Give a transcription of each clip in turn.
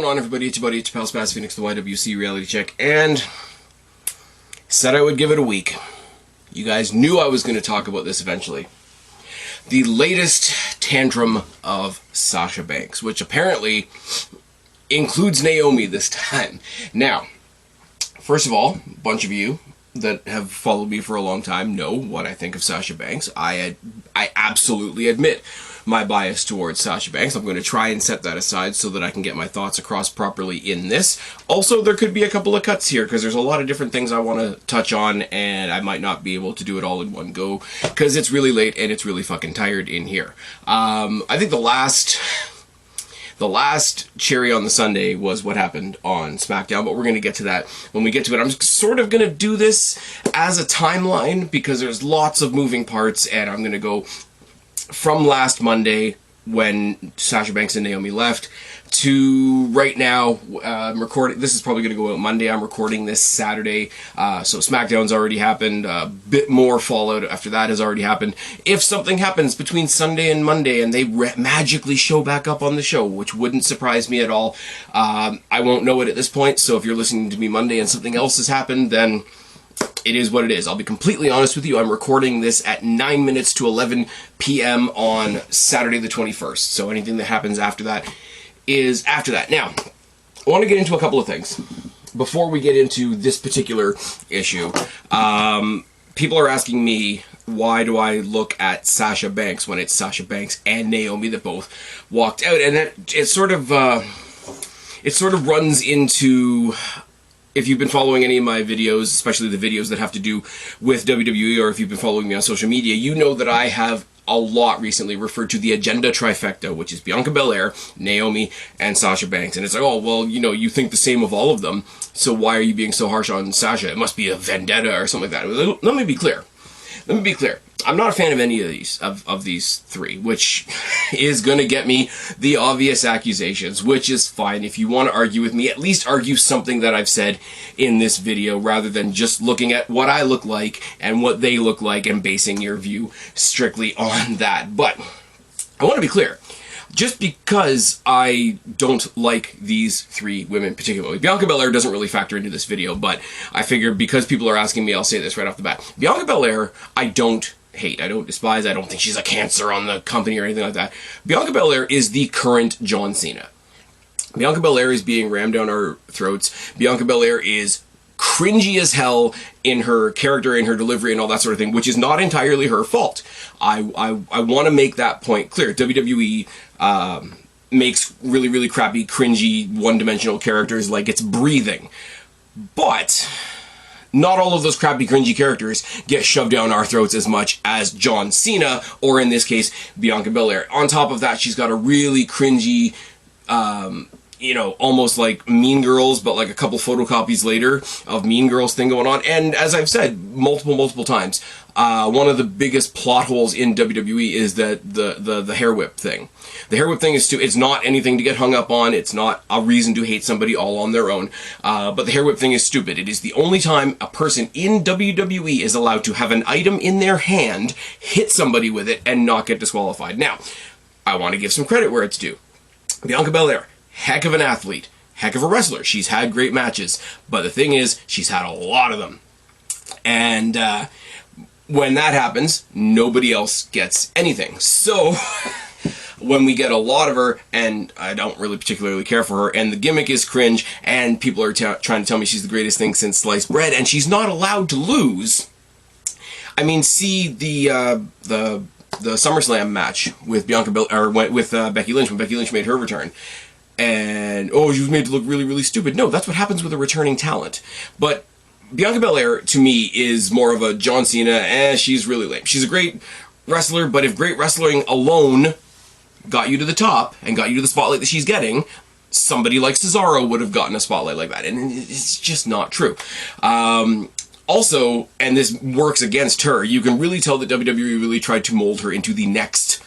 on, everybody? It's your buddy, it's your pal Spaz Phoenix, the YWC reality check, and said I would give it a week. You guys knew I was going to talk about this eventually. The latest tantrum of Sasha Banks, which apparently includes Naomi this time. Now, first of all, a bunch of you that have followed me for a long time know what I think of Sasha Banks. I absolutely admit my bias towards Sasha Banks. I'm going to try and set that aside so that I can get my thoughts across properly in this. Also, there could be a couple of cuts here because there's a lot of different things I want to touch on, and I might not be able to do it all in one go because it's really late and it's really fucking tired in here. I think the last cherry on the sundae was what happened on SmackDown, but we're going to get to that when we get to it. I'm sort of going to do this as a timeline because there's lots of moving parts, and I'm going to go from last Monday when Sasha Banks and Naomi left to right now. I'm recording. This is probably going to go out Monday. I'm recording this Saturday, so SmackDown's already happened. A bit more fallout after that has already happened. If something happens between Sunday and Monday and they magically show back up on the show, which wouldn't surprise me at all, I won't know it at this point. So if you're listening to me Monday and something else has happened, then it is what it is. I'll be completely honest with you. I'm recording this at 9 minutes to 11 p.m. on Saturday the 21st. So anything that happens after that is after that. Now, I want to get into a couple of things before we get into this particular issue. People are asking me, why do I look at Sasha Banks when it's Sasha Banks and Naomi that both walked out? And it sort of runs into, if you've been following any of my videos, especially the videos that have to do with WWE, or if you've been following me on social media, you know that I have a lot recently referred to the agenda trifecta, which is Bianca Belair, Naomi, and Sasha Banks. And it's like, oh, well, you know, you think the same of all of them, so why are you being so harsh on Sasha? It must be a vendetta or something like that. Let me be clear. I'm not a fan of any of these three, which is going to get me the obvious accusations, which is fine. If you want to argue with me, at least argue something that I've said in this video rather than just looking at what I look like and what they look like and basing your view strictly on that. But I want to be clear. Just because I don't like these three women particularly, Bianca Belair doesn't really factor into this video, but I figured because people are asking me, I'll say this right off the bat. Bianca Belair, I don't hate, I don't despise, I don't think she's a cancer on the company or anything like that. Bianca Belair is the current John Cena. Bianca Belair is being rammed down our throats. Bianca Belair is cringy as hell in her character, in her delivery, and all that sort of thing, which is not entirely her fault. I want to make that point clear. WWE makes really, really crappy, cringy, one-dimensional characters like it's breathing. But not all of those crappy, cringy characters get shoved down our throats as much as John Cena, or in this case, Bianca Belair. On top of that, she's got a really cringy, you know, almost like Mean Girls, but like a couple photocopies later of Mean Girls thing going on. And as I've said multiple times, one of the biggest plot holes in WWE is that the hair whip thing. The hair whip thing is it's not anything to get hung up on. It's not a reason to hate somebody all on their own. But the hair whip thing is stupid. It is the only time a person in WWE is allowed to have an item in their hand, hit somebody with it, and not get disqualified. Now, I want to give some credit where it's due. Bianca Belair, heck of an athlete, heck of a wrestler. She's had great matches, but the thing is, she's had a lot of them. And when that happens, nobody else gets anything. So when we get a lot of her, and I don't really particularly care for her, and the gimmick is cringe, and people are trying to tell me she's the greatest thing since sliced bread, and she's not allowed to lose. I mean, see the SummerSlam match with with Becky Lynch when Becky Lynch made her return. And, oh, she was made to look really, really stupid. No, that's what happens with a returning talent. But Bianca Belair, to me, is more of a John Cena, she's really lame. She's a great wrestler, but if great wrestling alone got you to the top and got you to the spotlight that she's getting, somebody like Cesaro would have gotten a spotlight like that. And it's just not true. Also, and this works against her, you can really tell that WWE really tried to mold her into the next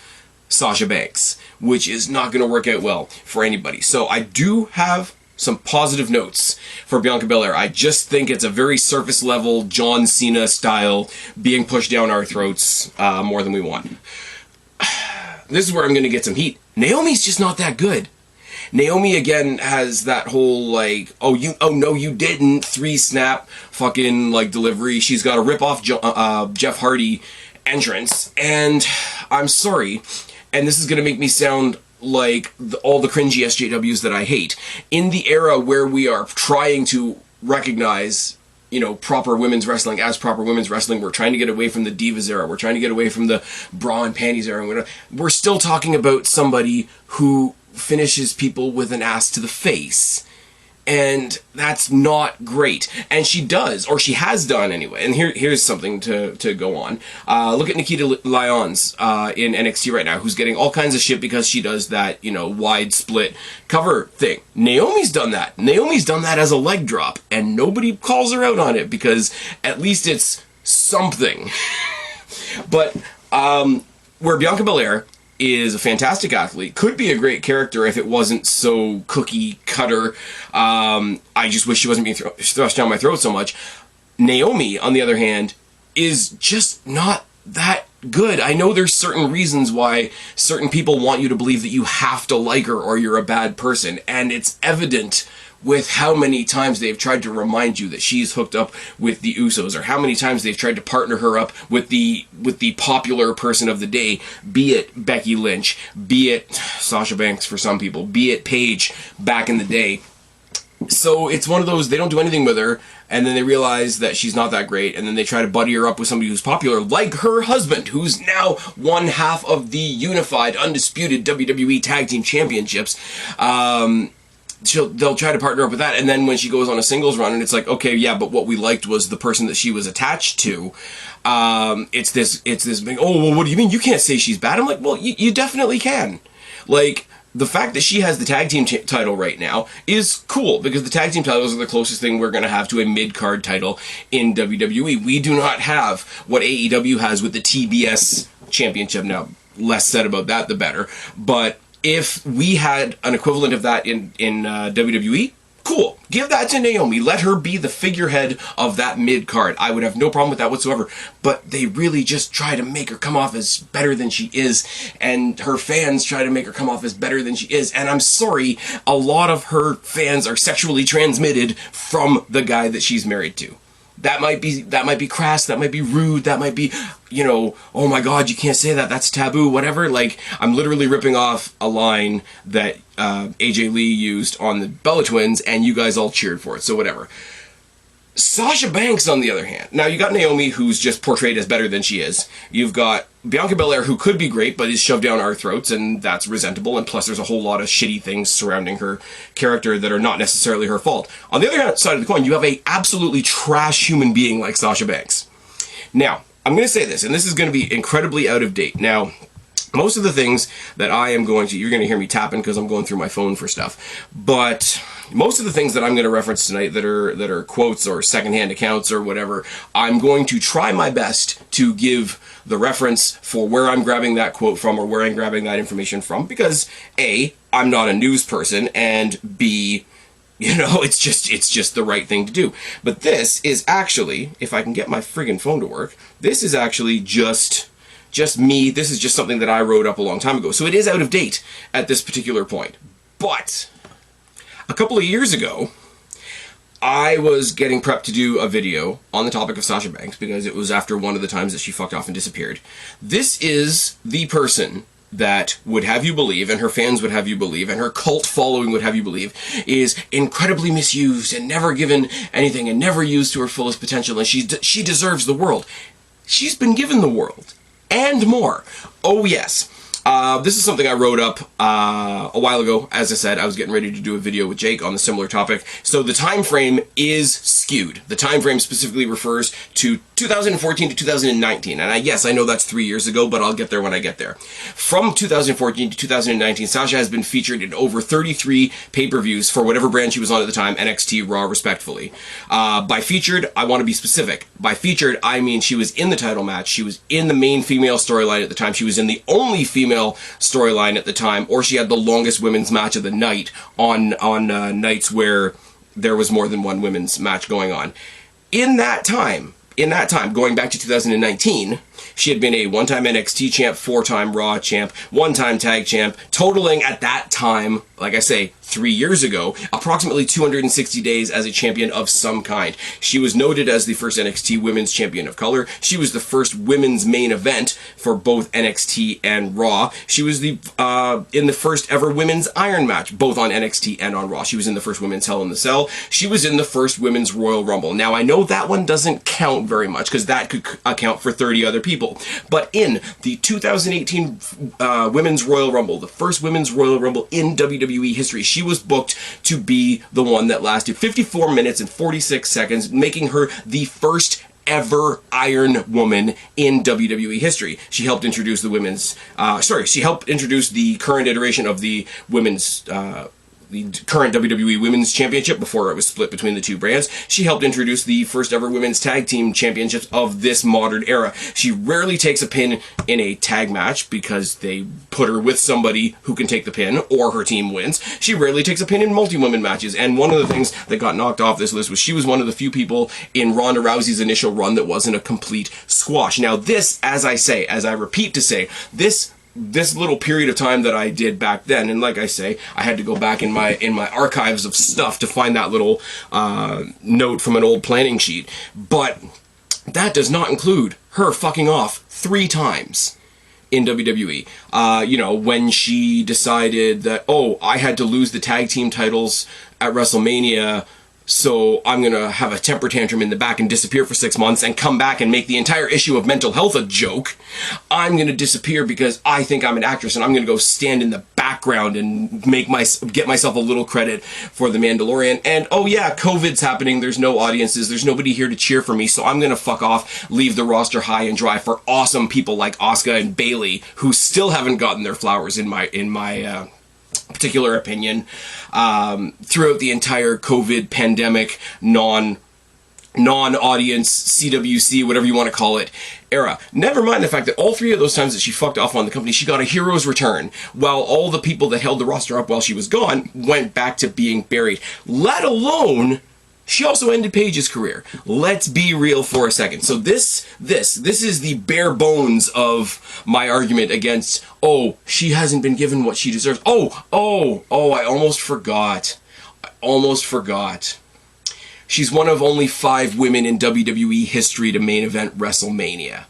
Sasha Banks, which is not going to work out well for anybody. So I do have some positive notes for Bianca Belair. I just think it's a very surface level John Cena style being pushed down our throats more than we want. This is where I'm going to get some heat. Naomi's just not that good. Naomi again has that whole like, oh no you didn't 3-snap fucking like delivery. She's got a rip off Jeff Hardy entrance, and I'm sorry, and this is gonna make me sound like all the cringy SJWs that I hate. In the era where we are trying to recognize, you know, proper women's wrestling as proper women's wrestling, we're trying to get away from the Divas era, we're trying to get away from the bra and panties era, we're still talking about somebody who finishes people with an ass to the face. And that's not great. And she does, or she has done anyway. And here's something to go on. Look at Nikita Lyons in NXT right now, who's getting all kinds of shit because she does that, you know, wide split cover thing. Naomi's done that. Naomi's done that as a leg drop, and nobody calls her out on it because at least it's something. But where Bianca Belair is a fantastic athlete, could be a great character if it wasn't so cookie cutter. I just wish she wasn't being thrust down my throat so much. Naomi, on the other hand, is just not that good. I know there's certain reasons why certain people want you to believe that you have to like her or you're a bad person, and it's evident with how many times they've tried to remind you that she's hooked up with the Usos, or how many times they've tried to partner her up with the popular person of the day, be it Becky Lynch, be it Sasha Banks for some people, be it Paige back in the day. So it's one of those, they don't do anything with her, and then they realize that she's not that great, and then they try to buddy her up with somebody who's popular, like her husband, who's now one half of the unified, undisputed WWE Tag Team Championships. They'll try to partner up with that, and then when she goes on a singles run, and it's like, okay, yeah, but what we liked was the person that she was attached to. It's this big, oh, well, what do you mean? You can't say she's bad. I'm like, well, you definitely can. Like, the fact that she has the tag team title right now is cool, because the tag team titles are the closest thing we're going to have to a mid-card title in WWE. We do not have what AEW has with the TBS championship. Now, less said about that, the better. But if we had an equivalent of that in WWE, cool. Give that to Naomi. Let her be the figurehead of that mid-card. I would have no problem with that whatsoever. But they really just try to make her come off as better than she is, and her fans try to make her come off as better than she is. And I'm sorry, a lot of her fans are sexually transmitted from the guy that she's married to. That might be crass, that might be rude, that might be, you know, oh my god, you can't say that, that's taboo, whatever. Like, I'm literally ripping off a line that AJ Lee used on the Bella Twins, and you guys all cheered for it, so whatever. Sasha Banks, on the other hand. Now, you got Naomi, who's just portrayed as better than she is. You've got Bianca Belair, who could be great, but is shoved down our throats, and that's resentable, and plus there's a whole lot of shitty things surrounding her character that are not necessarily her fault. On the other side of the coin, you have a absolutely trash human being like Sasha Banks. Now, I'm going to say this, and this is going to be incredibly out of date. Now, most of the things that I am going to, you're going to hear me tapping because I'm going through my phone for stuff, but most of the things that I'm going to reference tonight that are quotes or secondhand accounts or whatever, I'm going to try my best to give the reference for where I'm grabbing that quote from or where I'm grabbing that information from, because A, I'm not a news person, and B, you know, it's just the right thing to do. But this is actually, if I can get my friggin' phone to work, this is actually just me. This is just something that I wrote up a long time ago. So it is out of date at this particular point. But a couple of years ago, I was getting prepped to do a video on the topic of Sasha Banks because it was after one of the times that she fucked off and disappeared. This is the person that would have you believe, and her fans would have you believe, and her cult following would have you believe, is incredibly misused and never given anything and never used to her fullest potential, and she deserves the world. She's been given the world. And more. Oh, yes. This is something I wrote up a while ago. As I said, I was getting ready to do a video with Jake on the similar topic. So the time frame is skewed. The time frame specifically refers to 2014 to 2019. And yes, I know that's 3 years ago, but I'll get there when I get there. From 2014 to 2019, Sasha has been featured in over 33 pay-per-views for whatever brand she was on at the time, NXT, Raw, respectively. By featured, I want to be specific. By featured, I mean she was in the title match, she was in the main female storyline at the time, she was in the only female storyline at the time, or she had the longest women's match of the night on nights where there was more than one women's match going on. In that time, in that time, going back to 2019, she had been a one-time NXT champ, four-time Raw champ, one-time tag champ, totaling at that time, like I say, 3 years ago, approximately 260 days as a champion of some kind. She was noted as the first NXT Women's Champion of Color. She was the first women's main event for both NXT and Raw. She was in the first ever women's Iron match, both on NXT and on Raw. She was in the first women's Hell in the Cell. She was in the first women's Royal Rumble. Now, I know that one doesn't count very much, because that could account for 30 other people. But in the 2018 Women's Royal Rumble, the first Women's Royal Rumble in WWE history, she was booked to be the one that lasted 54 minutes and 46 seconds, making her the first ever Iron Woman in WWE history. She helped introduce the current iteration of the women's the current WWE Women's Championship before it was split between the two brands. She helped introduce the first ever Women's Tag Team Championships of this modern era. She rarely takes a pin in a tag match because they put her with somebody who can take the pin or her team wins. She rarely takes a pin in multi-women matches, and one of the things that got knocked off this list was she was one of the few people in Ronda Rousey's initial run that wasn't a complete squash. Now this, as I repeat to say, this little period of time that I did back then, and like I say, I had to go back in my archives of stuff to find that little note from an old planning sheet, but that does not include her fucking off 3 times in WWE. When she decided that, I had to lose the tag team titles at WrestleMania, so I'm going to have a temper tantrum in the back and disappear for 6 months and come back and make the entire issue of mental health a joke. I'm going to disappear because I think I'm an actress, and I'm going to go stand in the background and get myself a little credit for The Mandalorian. And, COVID's happening. There's no audiences. There's nobody here to cheer for me, so I'm going to fuck off, leave the roster high and dry for awesome people like Asuka and Bayley, who still haven't gotten their flowers in my particular opinion, throughout the entire COVID pandemic, non-audience, CWC, whatever you want to call it, era. Never mind the fact that all 3 of those times that she fucked off on the company, she got a hero's return, while all the people that held the roster up while she was gone went back to being buried. Let alone, she also ended Paige's career. Let's be real for a second. So this is the bare bones of my argument against, she hasn't been given what she deserves. I almost forgot. She's one of only 5 women in WWE history to main event WrestleMania.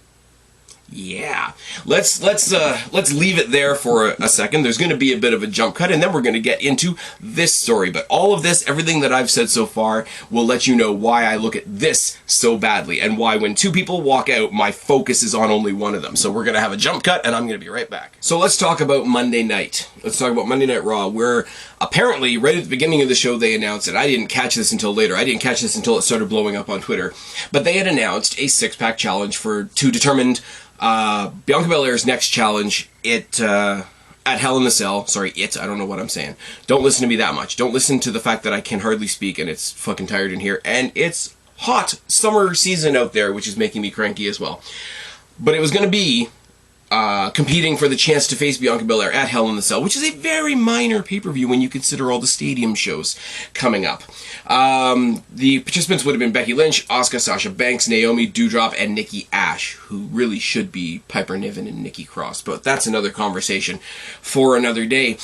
Yeah, let's leave it there for a second. There's going to be a bit of a jump cut, and then we're going to get into this story. But all of this, everything that I've said so far, will let you know why I look at this so badly, and why when 2 people walk out, my focus is on only one of them. So we're going to have a jump cut, and I'm going to be right back. So let's talk about Monday night. Let's talk about Monday Night Raw, where apparently right at the beginning of the show they announced it. I didn't catch this until later. I didn't catch this until it started blowing up on Twitter. But they had announced a 6-pack challenge to determine Bianca Belair's next challenge at Hell in the Cell. Sorry, I don't know what I'm saying. Don't listen to me that much. Don't listen to the fact that I can hardly speak and it's fucking tired in here. And it's hot summer season out there, which is making me cranky as well. But it was going to be competing for the chance to face Bianca Belair at Hell in the Cell, which is a very minor pay-per-view when you consider all the stadium shows coming up. The participants would have been Becky Lynch, Asuka, Sasha Banks, Naomi, Doudrop, and Nikki Ash, who really should be Piper Niven and Nikki Cross, but that's another conversation for another day.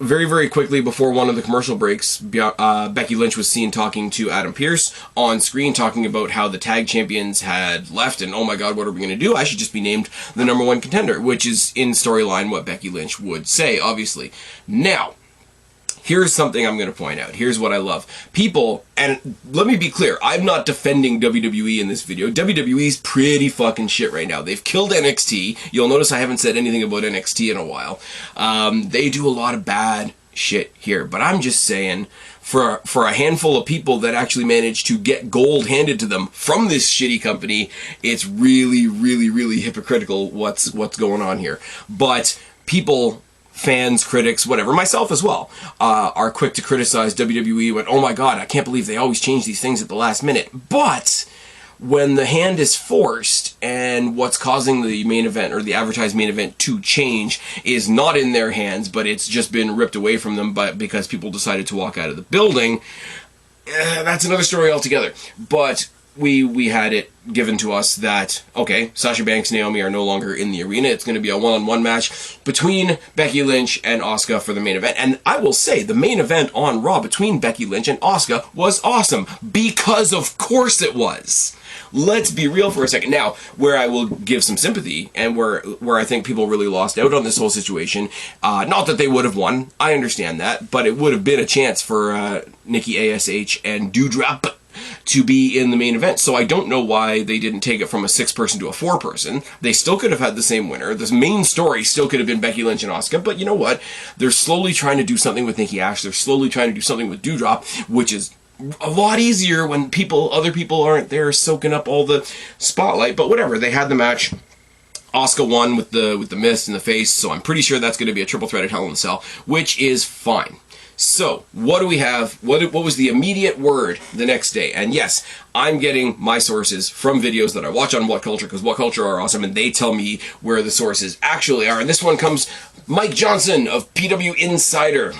Very, very quickly, before one of the commercial breaks, Becky Lynch was seen talking to Adam Pearce on screen, talking about how the tag champions had left, and oh my god, what are we going to do? I should just be named the #1 contender, which is in storyline what Becky Lynch would say, obviously. Now, here's something I'm going to point out. Here's what I love. People, and let me be clear, I'm not defending WWE in this video. WWE's pretty fucking shit right now. They've killed NXT. You'll notice I haven't said anything about NXT in a while. They do a lot of bad shit here. But I'm just saying, for a handful of people that actually managed to get gold handed to them from this shitty company, it's really, really, really hypocritical what's going on here. But people, fans, critics, whatever, myself as well, are quick to criticize WWE when, oh my god, I can't believe they always change these things at the last minute. But when the hand is forced and what's causing the main event or the advertised main event to change is not in their hands, but it's just been ripped away from them because people decided to walk out of the building, that's another story altogether. But we had it given to us that, okay, Sasha Banks and Naomi are no longer in the arena. It's going to be a one-on-one match between Becky Lynch and Asuka for the main event. And I will say, the main event on Raw between Becky Lynch and Asuka was awesome, because of course it was. Let's be real for a second. Now, where I will give some sympathy, and where I think people really lost out on this whole situation, not that they would have won, I understand that, but it would have been a chance for Nikki ASH and Doudrop to be in the main event. So I don't know why they didn't take it from a 6-person to a 4-person. They still could have had the same winner. The main story still could have been Becky Lynch and Asuka, but you know what? They're slowly trying to do something with Nikki ASH. They're slowly trying to do something with Doudrop, which is a lot easier when other people aren't there soaking up all the spotlight. But whatever, they had the match. Asuka won with the mist in the face, so I'm pretty sure that's going to be a triple threat at Hell in a Cell, which is fine. So, what do we have? What was the immediate word the next day? And yes, I'm getting my sources from videos that I watch on What Culture, because What Culture are awesome, and they tell me where the sources actually are. And this one comes Mike Johnson of PW Insider.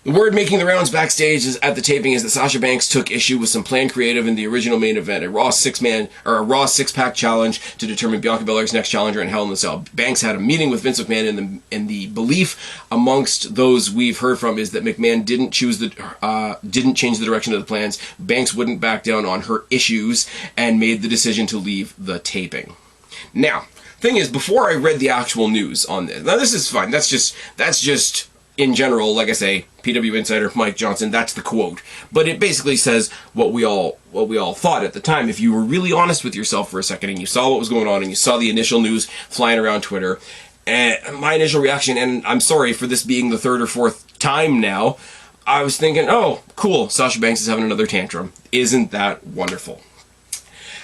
The word making the rounds backstage at the taping is that Sasha Banks took issue with some planned creative in the original main event, a Raw six-pack challenge to determine Bianca Belair's next challenger in Hell in the Cell. Banks had a meeting with Vince McMahon, and the belief amongst those we've heard from is that McMahon didn't change the direction of the plans. Banks wouldn't back down on her issues and made the decision to leave the taping. Now, thing is, before I read the actual news on this, now this is fine. That's just in general, like I say, PW Insider, Mike Johnson, that's the quote. But it basically says what we all thought at the time. If you were really honest with yourself for a second and you saw what was going on and you saw the initial news flying around Twitter, and my initial reaction, and I'm sorry for this being the third or fourth time now, I was thinking, oh, cool, Sasha Banks is having another tantrum. Isn't that wonderful?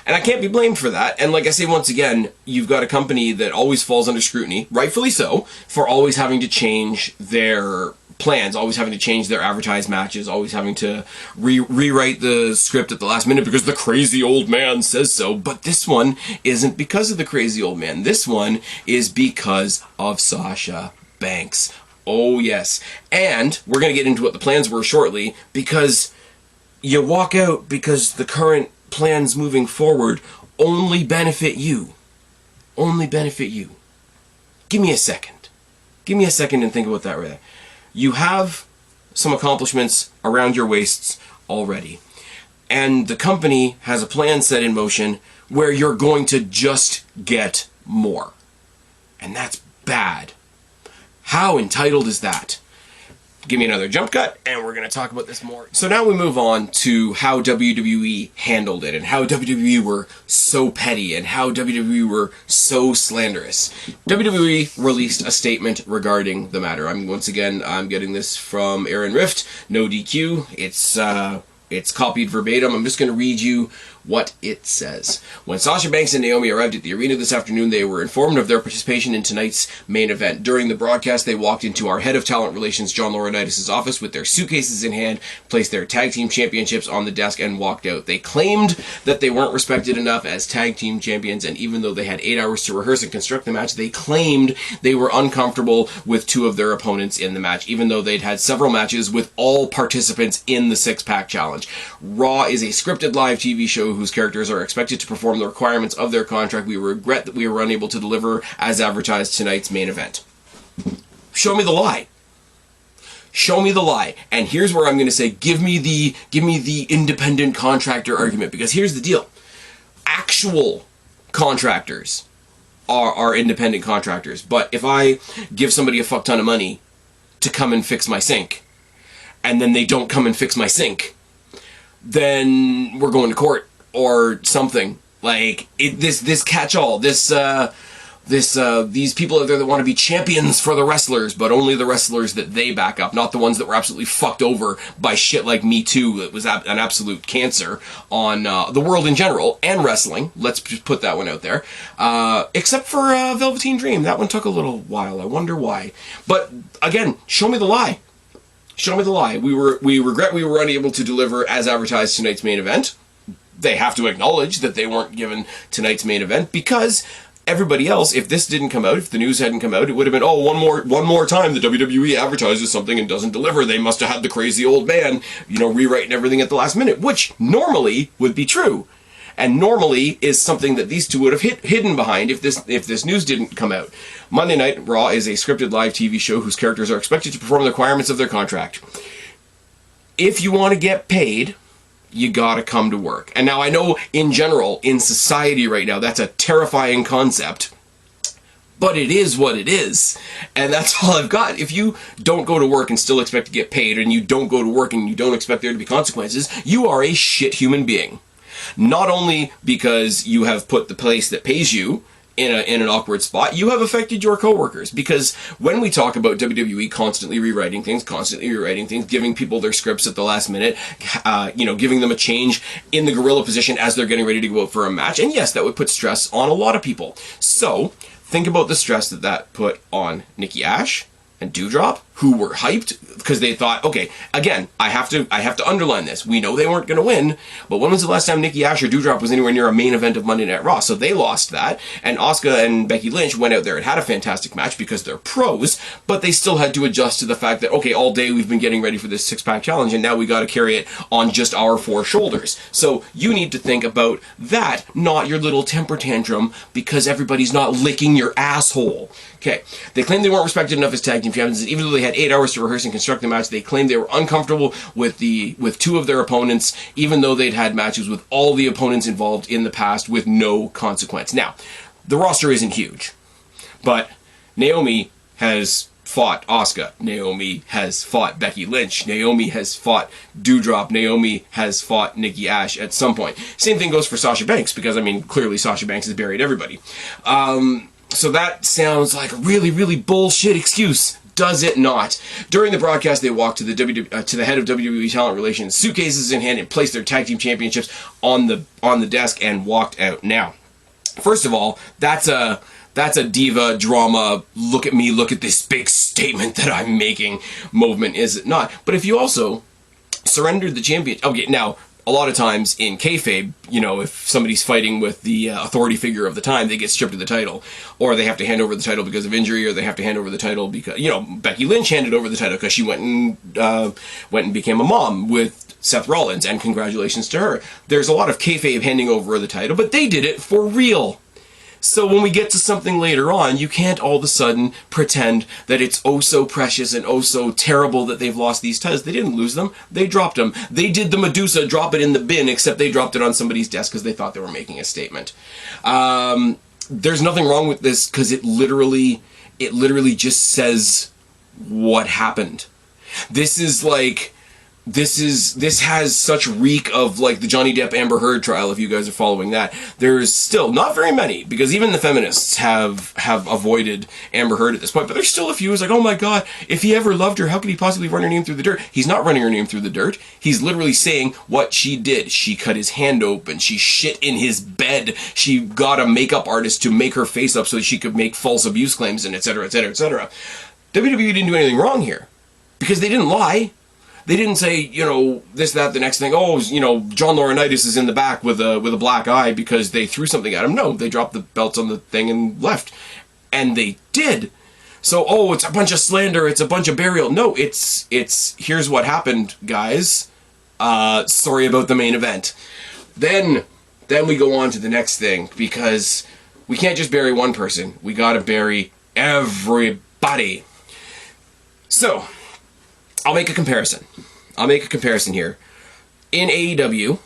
And I can't be blamed for that. And like I say, once again, you've got a company that always falls under scrutiny, rightfully so, for always having to change their plans, always having to change their advertised matches, always having to rewrite the script at the last minute because the crazy old man says so. But this one isn't because of the crazy old man. This one is because of Sasha Banks. Oh, yes. And we're going to get into what the plans were shortly, because you walk out because the current plans moving forward only benefit you. Only benefit you. Give me a second. Give me a second and think about that right there. You have some accomplishments around your waists already. And the company has a plan set in motion where you're going to just get more. And that's bad. How entitled is that? Give me another jump cut, and we're going to talk about this more. So now we move on to how WWE handled it, and how WWE were so petty, and how WWE were so slanderous. WWE released a statement regarding the matter. I'm getting this from Aaron Rift, no DQ. It's copied verbatim. I'm just going to read you what it says. When Sasha Banks and Naomi arrived at the arena this afternoon, they were informed of their participation in tonight's main event. During the broadcast, they walked into our head of talent relations, John Laurinaitis' office, with their suitcases in hand, placed their tag team championships on the desk, and walked out. They claimed that they weren't respected enough as tag team champions, and even though they had 8 hours to rehearse and construct the match, they claimed they were uncomfortable with 2 of their opponents in the match, even though they'd had several matches with all participants in the six-pack challenge. Raw is a scripted live TV show whose characters are expected to perform the requirements of their contract. We regret that we were unable to deliver as advertised tonight's main event. Show me the lie. Show me the lie. And here's where I'm going to say, give me the independent contractor argument, because here's the deal. Actual contractors are independent contractors, but if I give somebody a fuck ton of money to come and fix my sink, and then they don't come and fix my sink, then we're going to court or something. Like this catch-all, these people out there that want to be champions for the wrestlers, but only the wrestlers that they back up, not the ones that were absolutely fucked over by shit like Me Too. It was an absolute cancer on the world in general and wrestling. Let's just put that one out there. Except for Velveteen Dream, that one took a little while. I wonder why. But again, show me the lie. Show me the lie. We regret we were unable to deliver as advertised tonight's main event. They have to acknowledge that they weren't given tonight's main event because Everybody else, if this didn't come out, if the news hadn't come out, it would have been, oh, one more time the WWE advertises something and doesn't deliver. They must have had the crazy old man, rewriting everything at the last minute, which normally would be true. And normally is something that these two would have hidden behind if this news didn't come out. Monday Night Raw is a scripted live TV show whose characters are expected to perform the requirements of their contract. If you want to get paid, you gotta come to work. And now I know in general, in society right now, that's a terrifying concept, but it is what it is. And that's all I've got. If you don't go to work and still expect to get paid, and you don't go to work and you don't expect there to be consequences, you are a shit human being. Not only because you have put the place that pays you in an awkward spot, you have affected your coworkers. Because when we talk about WWE constantly rewriting things, giving people their scripts at the last minute, giving them a change in the gorilla position as they're getting ready to go out for a match, and yes, that would put stress on a lot of people. So think about the stress that put on Nikki Ash and Doudrop, who were hyped because they thought, okay, again, I have to underline this. We know they weren't going to win, but when was the last time Nikki Ash or Doudrop was anywhere near a main event of Monday Night Raw? So they lost that, and Asuka and Becky Lynch went out there and had a fantastic match because they're pros, but they still had to adjust to the fact that, okay, all day we've been getting ready for this six-pack challenge, and now we got to carry it on just our 4 shoulders. So you need to think about that, not your little temper tantrum because everybody's not licking your asshole. Okay, they claimed they weren't respected enough as tag team champions, even though they had 8 hours to rehearse and construct the match. They claimed they were uncomfortable with 2 of their opponents, even though they'd had matches with all the opponents involved in the past with no consequence. Now, the roster isn't huge, but Naomi has fought Asuka. Naomi has fought Becky Lynch. Naomi has fought Doudrop. Naomi has fought Nikki Ash at some point. Same thing goes for Sasha Banks, because, clearly Sasha Banks has buried everybody. So that sounds like a really, really bullshit excuse. Does it not? During the broadcast, they walked to the head of WWE Talent Relations, suitcases in hand, and placed their tag team championships on the desk and walked out. Now, first of all, that's a diva drama, look at me, look at this big statement that I'm making movement, is it not? But if you also surrendered the champion, okay, now, a lot of times in kayfabe, if somebody's fighting with the authority figure of the time, they get stripped of the title, or they have to hand over the title because of injury, or they have to hand over the title because, Becky Lynch handed over the title because she went and became a mom with Seth Rollins, and congratulations to her. There's a lot of kayfabe handing over of the title, but they did it for real. So when we get to something later on, you can't all of a sudden pretend that it's oh so precious and oh so terrible that they've lost these titles. They didn't lose them. They dropped them. They did the Medusa drop it in the bin, except they dropped it on somebody's desk because they thought they were making a statement. There's nothing wrong with this because it literally just says what happened. This has such reek of like the Johnny Depp Amber Heard trial, if you guys are following that. There's still not very many, because even the feminists have avoided Amber Heard at this point, but there's still a few who's like, oh my god, if he ever loved her, how could he possibly run her name through the dirt? He's not running her name through the dirt. He's literally saying what she did. She cut his hand open. She shit in his bed. She got a makeup artist to make her face up so that she could make false abuse claims, and etc., etc., etc. WWE didn't do anything wrong here, because they didn't lie. They didn't say, this, that, the next thing. Oh, John Laurinaitis is in the back with a black eye because they threw something at him. No, they dropped the belts on the thing and left. And they did. So, it's a bunch of slander. It's a bunch of burial. No, it's here's what happened, guys. Sorry about the main event. Then we go on to the next thing, because we can't just bury one person. We gotta bury everybody. So, I'll make a comparison here. In AEW,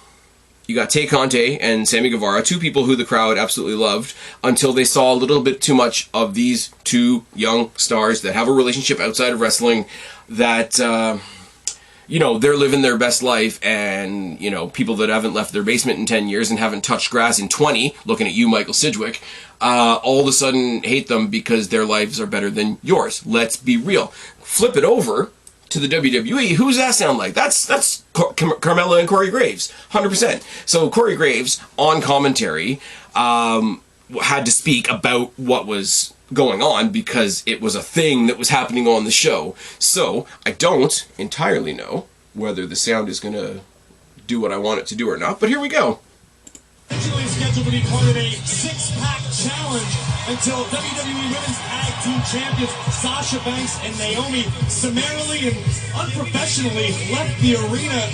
you got Tay Conte and Sammy Guevara, 2 people who the crowd absolutely loved until they saw a little bit too much of these 2 young stars that have a relationship outside of wrestling, that, they're living their best life, and, people that haven't left their basement in 10 years and haven't touched grass in 20, looking at you, Michael Sidgwick, all of a sudden hate them because their lives are better than yours. Let's be real. Flip it over to the WWE, who's that sound like? That's Carmella and Corey Graves, 100%. So Corey Graves, on commentary, had to speak about what was going on because it was a thing that was happening on the show. So I don't entirely know whether the sound is going to do what I want it to do or not, but here we go. Originally scheduled to be part of a six-pack challenge until WWE Women's Tag Team Champions Sasha Banks and Naomi summarily and unprofessionally left the arena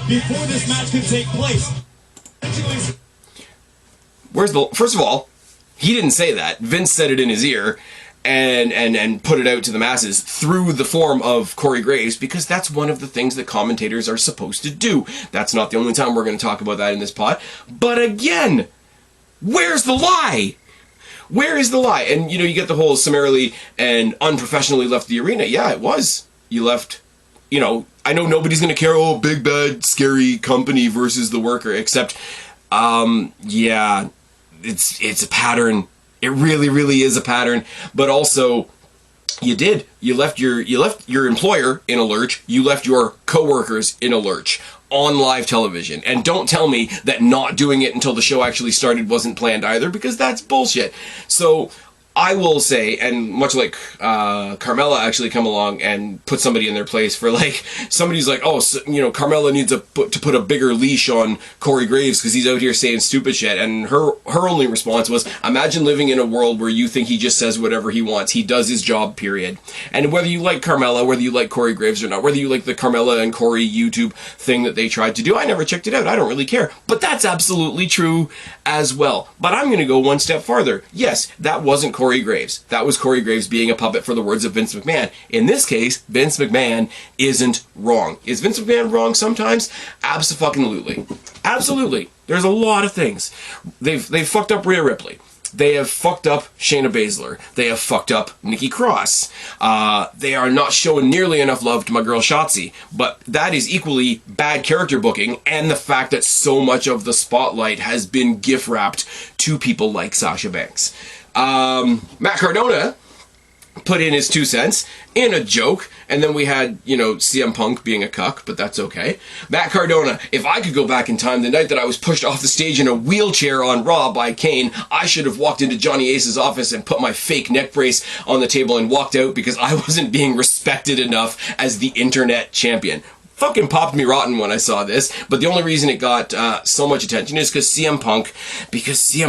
before this match could take place. First of all, he didn't say that. Vince said it in his ear and put it out to the masses through the form of Corey Graves, because that's one of the things that commentators are supposed to do. That's not the only time we're going to talk about that in this pod. But again, where's the lie? Where is the lie? And, you know, you get the whole summarily and unprofessionally left the arena. Yeah, it was. You left, you know, I know nobody's going to care, oh, big, bad, scary company versus the worker, except, yeah, it's a pattern. It really, really is a pattern. But also, you left your employer in a lurch. You left your coworkers in a lurch on live television. And don't tell me that not doing it until the show actually started wasn't planned either, because that's bullshit. So I will say, and much like Carmella actually come along and put somebody in their place for, like, somebody's like, oh, so, you know, Carmella needs to put a bigger leash on Corey Graves because he's out here saying stupid shit. And her only response was, imagine living in a world where you think he just says whatever he wants. He does his job, period. And whether you like Carmella, whether you like Corey Graves or not, whether you like the Carmella and Corey YouTube thing that they tried to do, I never checked it out. I don't really care. But that's absolutely true as well. But I'm going to go one step farther. Yes, that wasn't Corey Graves. That was Corey Graves being a puppet for the words of Vince McMahon. In this case, Vince McMahon isn't wrong. Is Vince McMahon wrong sometimes? Abso-fucking-lutely. Absolutely. There's a lot of things. They've fucked up Rhea Ripley. They have fucked up Shayna Baszler. They have fucked up Nikki Cross. They are not showing nearly enough love to my girl Shotzi. But that is equally bad character booking, and the fact that so much of the spotlight has been gift-wrapped to people like Sasha Banks. Matt Cardona put in his 2 cents in a joke, and then we had, you know, CM Punk being a cuck, but that's okay. Matt Cardona, if I could go back in time, the night that I was pushed off the stage in a wheelchair on Raw by Kane, I should have walked into Johnny Ace's office and put my fake neck brace on the table and walked out because I wasn't being respected enough as the internet champion. Fucking popped me rotten when I saw this, but the only reason it got so much attention is because CM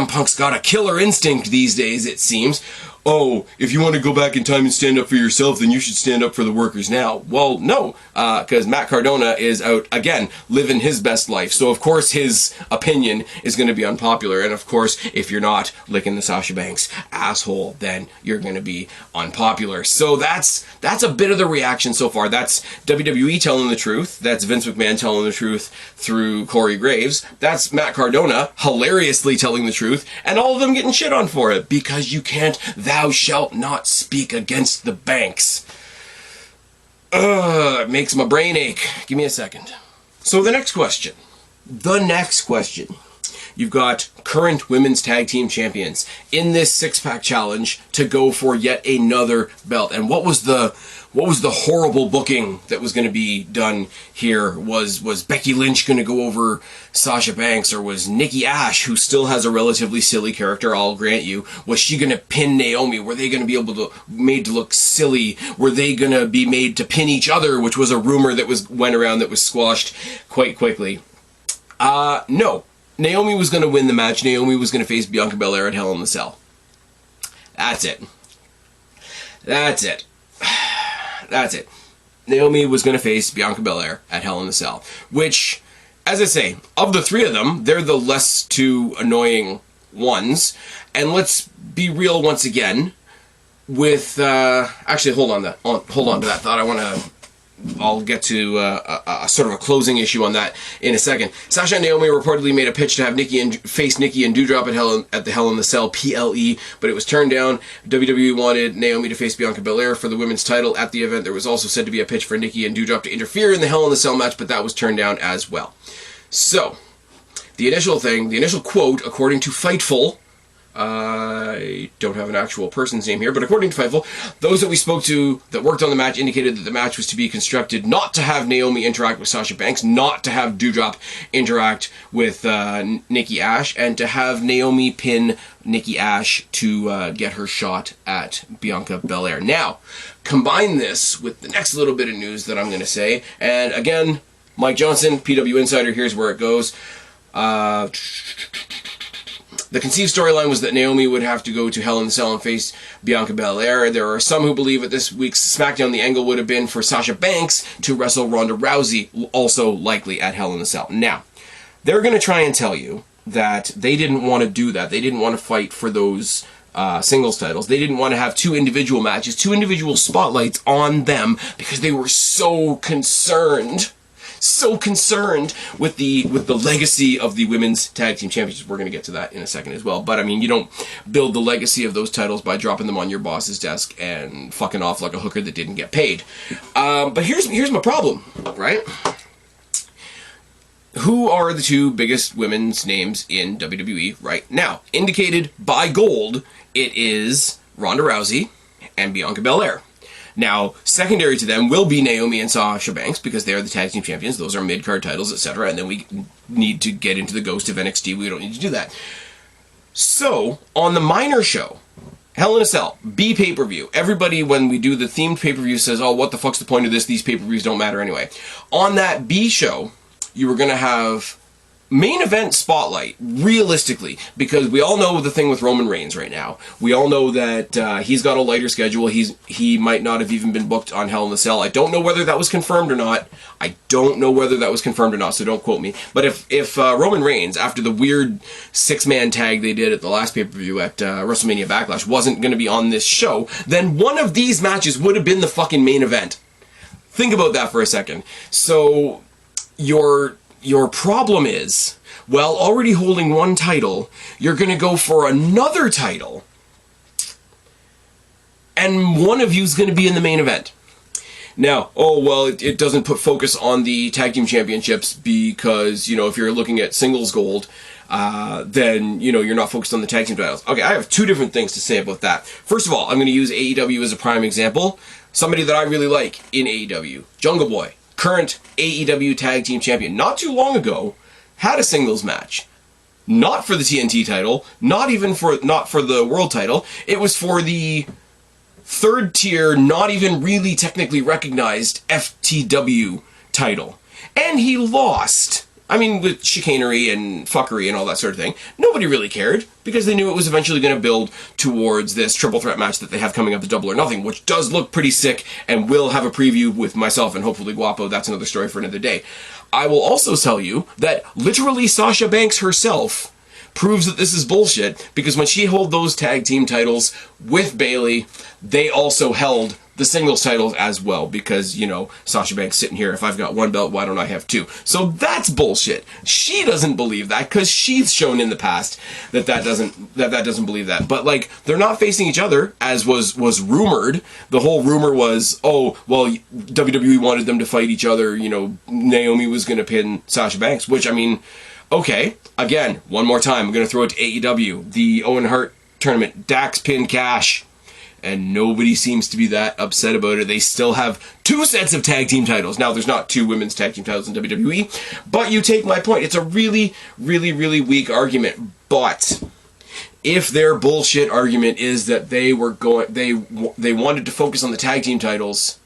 Punk's got a killer instinct these days, it seems. Oh, if you want to go back in time and stand up for yourself, then you should stand up for the workers now. Well, no, because Matt Cardona is out, again, living his best life. So, of course, his opinion is going to be unpopular. And, of course, if you're not licking the Sasha Banks asshole, then you're going to be unpopular. So that's a bit of the reaction so far. That's WWE telling the truth. That's Vince McMahon telling the truth through Corey Graves. That's Matt Cardona hilariously telling the truth. And all of them getting shit on for it. Because you can't... Thou shalt not speak against the Banks. It makes my brain ache. Give me a second. So the next question. You've got current women's tag team champions in this six-pack challenge to go for yet another belt. And what was the horrible booking that was going to be done here? Was Becky Lynch going to go over Sasha Banks, or was Nikki Ash, who still has a relatively silly character, I'll grant you, was she going to pin Naomi? Were they going to be made to look silly? Were they going to be made to pin each other, which was a rumor that went around that was squashed quite quickly? No. Naomi was going to win the match. Naomi was going to face Bianca Belair at Hell in the Cell. That's it. Naomi was going to face Bianca Belair at Hell in the Cell. Which, as I say, of the three of them, they're the less too annoying ones. And let's be real once again with... actually, hold on to that thought. I'll get to a sort of a closing issue on that in a second. Sasha and Naomi reportedly made a pitch to have face Nikki and Doudrop at the Hell in the Cell, PLE, but it was turned down. WWE wanted Naomi to face Bianca Belair for the women's title at the event. There was also said to be a pitch for Nikki and Doudrop to interfere in the Hell in the Cell match, but that was turned down as well. So, the initial quote, according to Fightful, I don't have an actual person's name here, but according to Fightful, those that we spoke to that worked on the match indicated that the match was to be constructed not to have Naomi interact with Sasha Banks, not to have Doudrop interact with Nikki Ash, and to have Naomi pin Nikki Ash to get her shot at Bianca Belair. Now, combine this with the next little bit of news that I'm going to say, and again, Mike Johnson, PW Insider, here's where it goes. The conceived storyline was that Naomi would have to go to Hell in a Cell and face Bianca Belair. There are some who believe that this week's SmackDown the angle would have been for Sasha Banks to wrestle Ronda Rousey, also likely at Hell in a Cell. Now, they're going to try and tell you that they didn't want to do that. They didn't want to fight for those singles titles. They didn't want to have 2 individual matches, 2 individual spotlights on them, because they were so concerned with the legacy of the women's tag team championships. We're going to get to that in a second as well. But I mean, you don't build the legacy of those titles by dropping them on your boss's desk and fucking off like a hooker that didn't get paid. But here's my problem, right? Who are the 2 biggest women's names in WWE right now? Indicated by gold, it is Ronda Rousey and Bianca Belair. Now, secondary to them will be Naomi and Sasha Banks, because they are the tag team champions. Those are mid-card titles, etc. And then we need to get into the ghost of NXT. We don't need to do that. So, on the minor show, Hell in a Cell, B pay-per-view. Everybody, when we do the themed pay-per-view, says, oh, what the fuck's the point of this? These pay-per-views don't matter anyway. On that B show, you were going to have main event spotlight, realistically, because we all know the thing with Roman Reigns right now. We all know that he's got a lighter schedule. He might not have even been booked on Hell in a Cell. I don't know whether that was confirmed or not. So don't quote me. But if Roman Reigns, after the weird 6-man tag they did at the last pay-per-view at WrestleMania Backlash, wasn't going to be on this show, then one of these matches would have been the fucking main event. Think about that for a second. So your problem is, well, already holding one title, you're going to go for another title, and one of you's going to be in the main event. Now, it doesn't put focus on the tag team championships because, if you're looking at singles gold, then, you're not focused on the tag team titles. Okay, I have 2 different things to say about that. First of all, I'm going to use AEW as a prime example. Somebody that I really like in AEW, Jungle Boy, current AEW Tag Team Champion, not too long ago, had a singles match. Not for the TNT title, not for the world title. It was for the 3rd tier, not even really technically recognized FTW title. And he lost. I mean, with chicanery and fuckery and all that sort of thing. Nobody really cared, because they knew it was eventually going to build towards this triple threat match that they have coming up at Double or Nothing, which does look pretty sick, and we'll have a preview with myself and hopefully Guapo. That's another story for another day. I will also tell you that literally Sasha Banks herself proves that this is bullshit, because when she held those tag team titles with Bayley, they also held the singles titles as well, because, Sasha Banks sitting here, if I've got 1 belt, why don't I have 2? So that's bullshit. She doesn't believe that, because she's shown in the past that doesn't believe that. But, they're not facing each other, as was rumored. The whole rumor was, WWE wanted them to fight each other, Naomi was going to pin Sasha Banks, which, I mean, okay, again, one more time, I'm going to throw it to AEW. The Owen Hart tournament, Dax pinned Cash. And nobody seems to be that upset about it. They still have 2 sets of tag team titles. Now, there's not 2 women's tag team titles in WWE, but you take my point. It's a really, really, really weak argument. But if their bullshit argument is that they wanted to focus on the tag team titles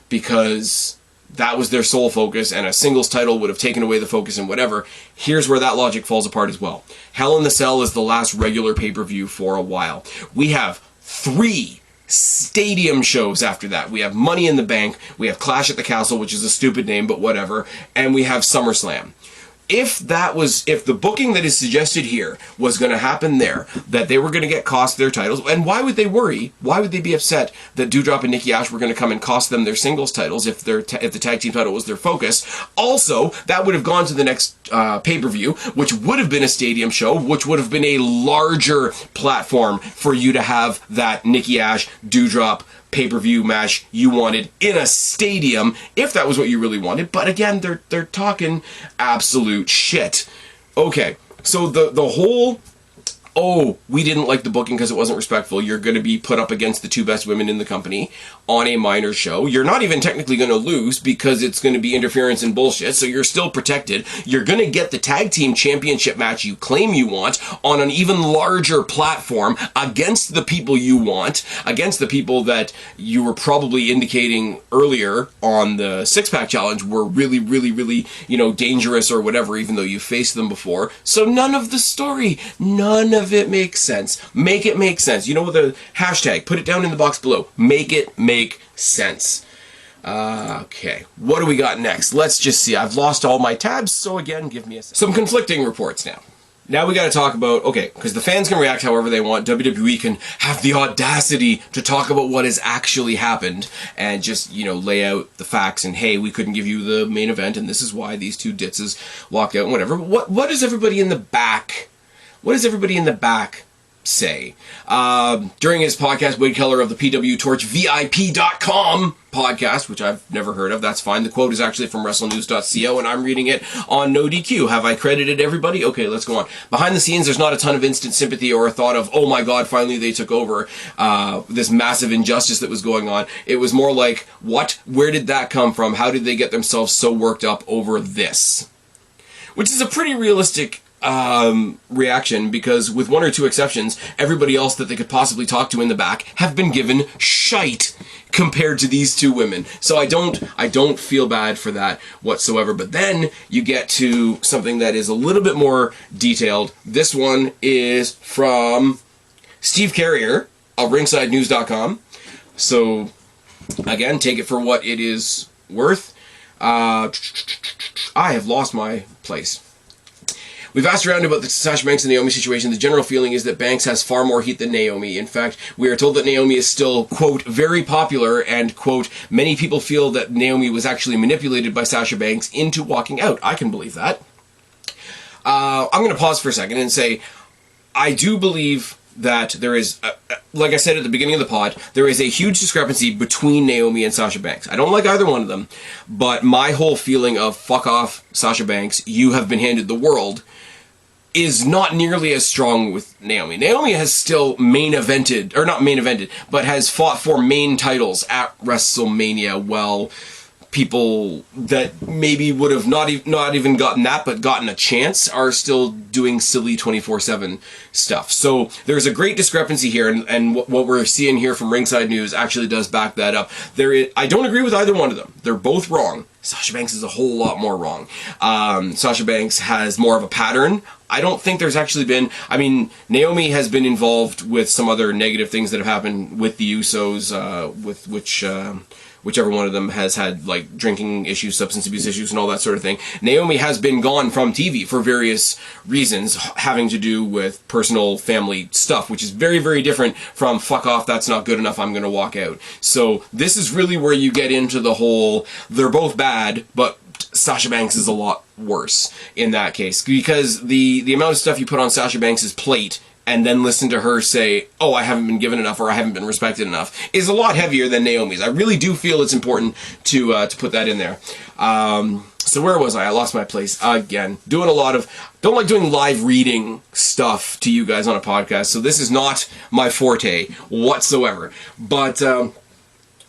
because that was their sole focus, and a singles title would have taken away the focus and whatever, here's where that logic falls apart as well. Hell in a Cell is the last regular pay-per-view for a while. We have 3 stadium shows after that. We have Money in the Bank, we have Clash at the Castle, which is a stupid name, but whatever, and we have SummerSlam. If the booking that is suggested here was going to happen there, that they were going to get cost their titles, and why would they worry? Why would they be upset that Doudrop and Nikki Ash were going to come and cost them their singles titles if the tag team title was their focus? Also, that would have gone to the next pay-per-view, which would have been a stadium show, which would have been a larger platform for you to have that Nikki Ash, Doudrop pay-per-view match you wanted in a stadium, if that was what you really wanted. But again, they're talking absolute shit. Okay, so the whole, we didn't like the booking because it wasn't respectful. You're going to be put up against the 2 best women in the company on a minor show. You're not even technically going to lose because it's going to be interference and bullshit, so you're still protected. You're going to get the tag team championship match you claim you want on an even larger platform against the people you want, against the people that you were probably indicating earlier on the 6-pack challenge were really, really, really, dangerous or whatever, even though you faced them before. So none of the story of it makes sense. Make it make sense. You know what the hashtag, put it down in the box below. Make it make sense. Okay, what do we got next? Let's just see. I've lost all my tabs, so again, give me a second. Some conflicting reports now. Now we got to talk about, okay, because the fans can react however they want. WWE can have the audacity to talk about what has actually happened and just, you know, lay out the facts and, hey, we couldn't give you the main event and this is why these two ditzes walked out and whatever. What does everybody in the back, say? During his podcast, Wade Keller of the PW Torch VIP.com podcast, which I've never heard of, that's fine. The quote is actually from WrestleNews.co, and I'm reading it on no DQ. Have I credited everybody? Okay, let's go on. Behind the scenes, there's not a ton of instant sympathy or a thought of, oh my god, finally they took over this massive injustice that was going on. It was more like, what? Where did that come from? How did they get themselves so worked up over this? Which is a pretty realistic reaction, because with one or two exceptions, everybody else that they could possibly talk to in the back have been given shite compared to these two women. So I don't feel bad for that whatsoever. But then you get to something that is a little bit more detailed. This one is from Steve Carrier of RingsideNews.com. So again, take it for what it is worth. I have lost my place. We've asked around about the Sasha Banks and Naomi situation. The general feeling is that Banks has far more heat than Naomi. In fact, we are told that Naomi is still, quote, very popular, and, quote, many people feel that Naomi was actually manipulated by Sasha Banks into walking out. I can believe that. I'm going to pause for a second and say, I do believe that there is, like I said at the beginning of the pod, there is a huge discrepancy between Naomi and Sasha Banks. I don't like either one of them, but my whole feeling of fuck off, Sasha Banks, you have been handed the world, is not nearly as strong with Naomi. Naomi has still but has fought for main titles at WrestleMania. Well, people that maybe would have not even gotten that, but gotten a chance, are still doing silly 24/7 stuff. So there's a great discrepancy here, and what we're seeing here from Ringside News actually does back that up. I don't agree with either one of them. They're both wrong. Sasha Banks is a whole lot more wrong. Sasha Banks has more of a pattern. I don't think there's actually been... I mean, Naomi has been involved with some other negative things that have happened with the Usos, with whichever one of them has had, like, drinking issues, substance abuse issues, and all that sort of thing. Naomi has been gone from TV for various reasons having to do with personal family stuff, which is very, very different from, fuck off, that's not good enough, I'm going to walk out. So this is really where you get into the whole, they're both bad, but Sasha Banks is a lot worse in that case, because the amount of stuff you put on Sasha Banks' plate and then listen to her say, oh, I haven't been given enough or I haven't been respected enough, is a lot heavier than Naomi's. I really do feel it's important to put that in there. So where was I? I lost my place again. Don't like doing live reading stuff to you guys on a podcast, so this is not my forte whatsoever. But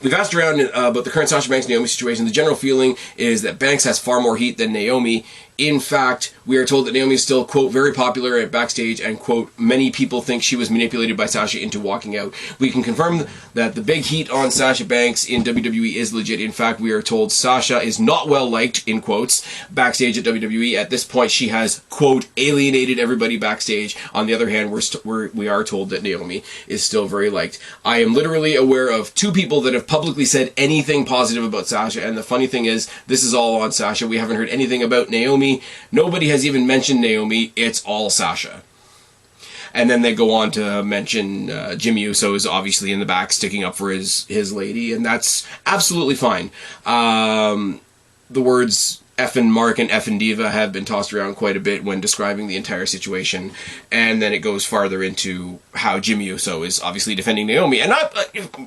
we've asked around about the current Sasha Banks-Naomi situation. The general feeling is that Banks has far more heat than Naomi. In fact, we are told that Naomi is still, quote, very popular at backstage, and, quote, many people think she was manipulated by Sasha into walking out. We can confirm that the big heat on Sasha Banks in WWE is legit. In fact, we are told Sasha is not well liked, in quotes, backstage at WWE. At this point, she has, quote, alienated everybody backstage. On the other hand, we are told that Naomi is still very liked. I am literally aware of two people that have publicly said anything positive about Sasha, and the funny thing is, this is all on Sasha. We haven't heard anything about Naomi. Nobody has even mentioned Naomi. It's all Sasha. And then they go on to mention Jimmy Uso is obviously in the back sticking up for his lady, and that's absolutely fine. The words effing Mark and effing Diva have been tossed around quite a bit when describing the entire situation, and then it goes farther into how Jimmy Uso is obviously defending Naomi. And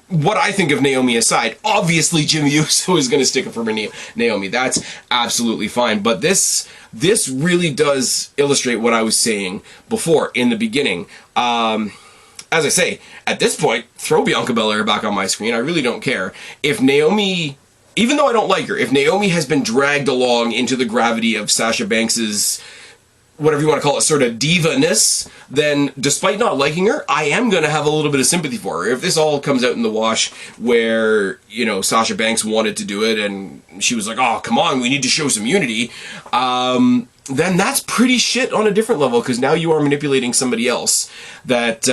what I think of Naomi aside, obviously Jimmy Uso is going to stick up for Naomi. That's absolutely fine. But this really does illustrate what I was saying before in the beginning. As I say, at this point, throw Bianca Belair back on my screen. I really don't care. If Naomi... Even though I don't like her, if Naomi has been dragged along into the gravity of Sasha Banks's, whatever you want to call it, sort of diva-ness, then despite not liking her, I am going to have a little bit of sympathy for her. If this all comes out in the wash where, you know, Sasha Banks wanted to do it and she was like, oh, come on, we need to show some unity, then that's pretty shit on a different level, because now you are manipulating somebody else that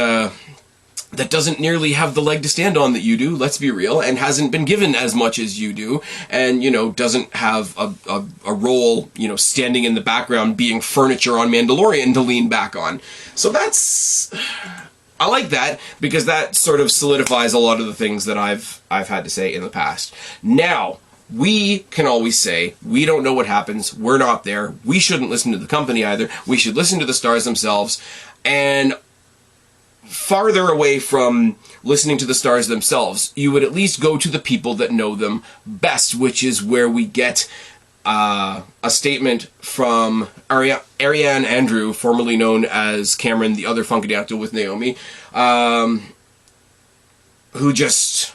doesn't nearly have the leg to stand on that you do, let's be real, and hasn't been given as much as you do, and, you know, doesn't have a role, you know, standing in the background being furniture on Mandalorian to lean back on. So that's... I like that, because that sort of solidifies a lot of the things that I've had to say in the past. Now, we can always say, we don't know what happens, we're not there, we shouldn't listen to the company either, we should listen to the stars themselves, and farther away from listening to the stars themselves, you would at least go to the people that know them best, which is where we get a statement from Ariane Andrew, formerly known as Cameron, the other Funkadactyl with Naomi, who just...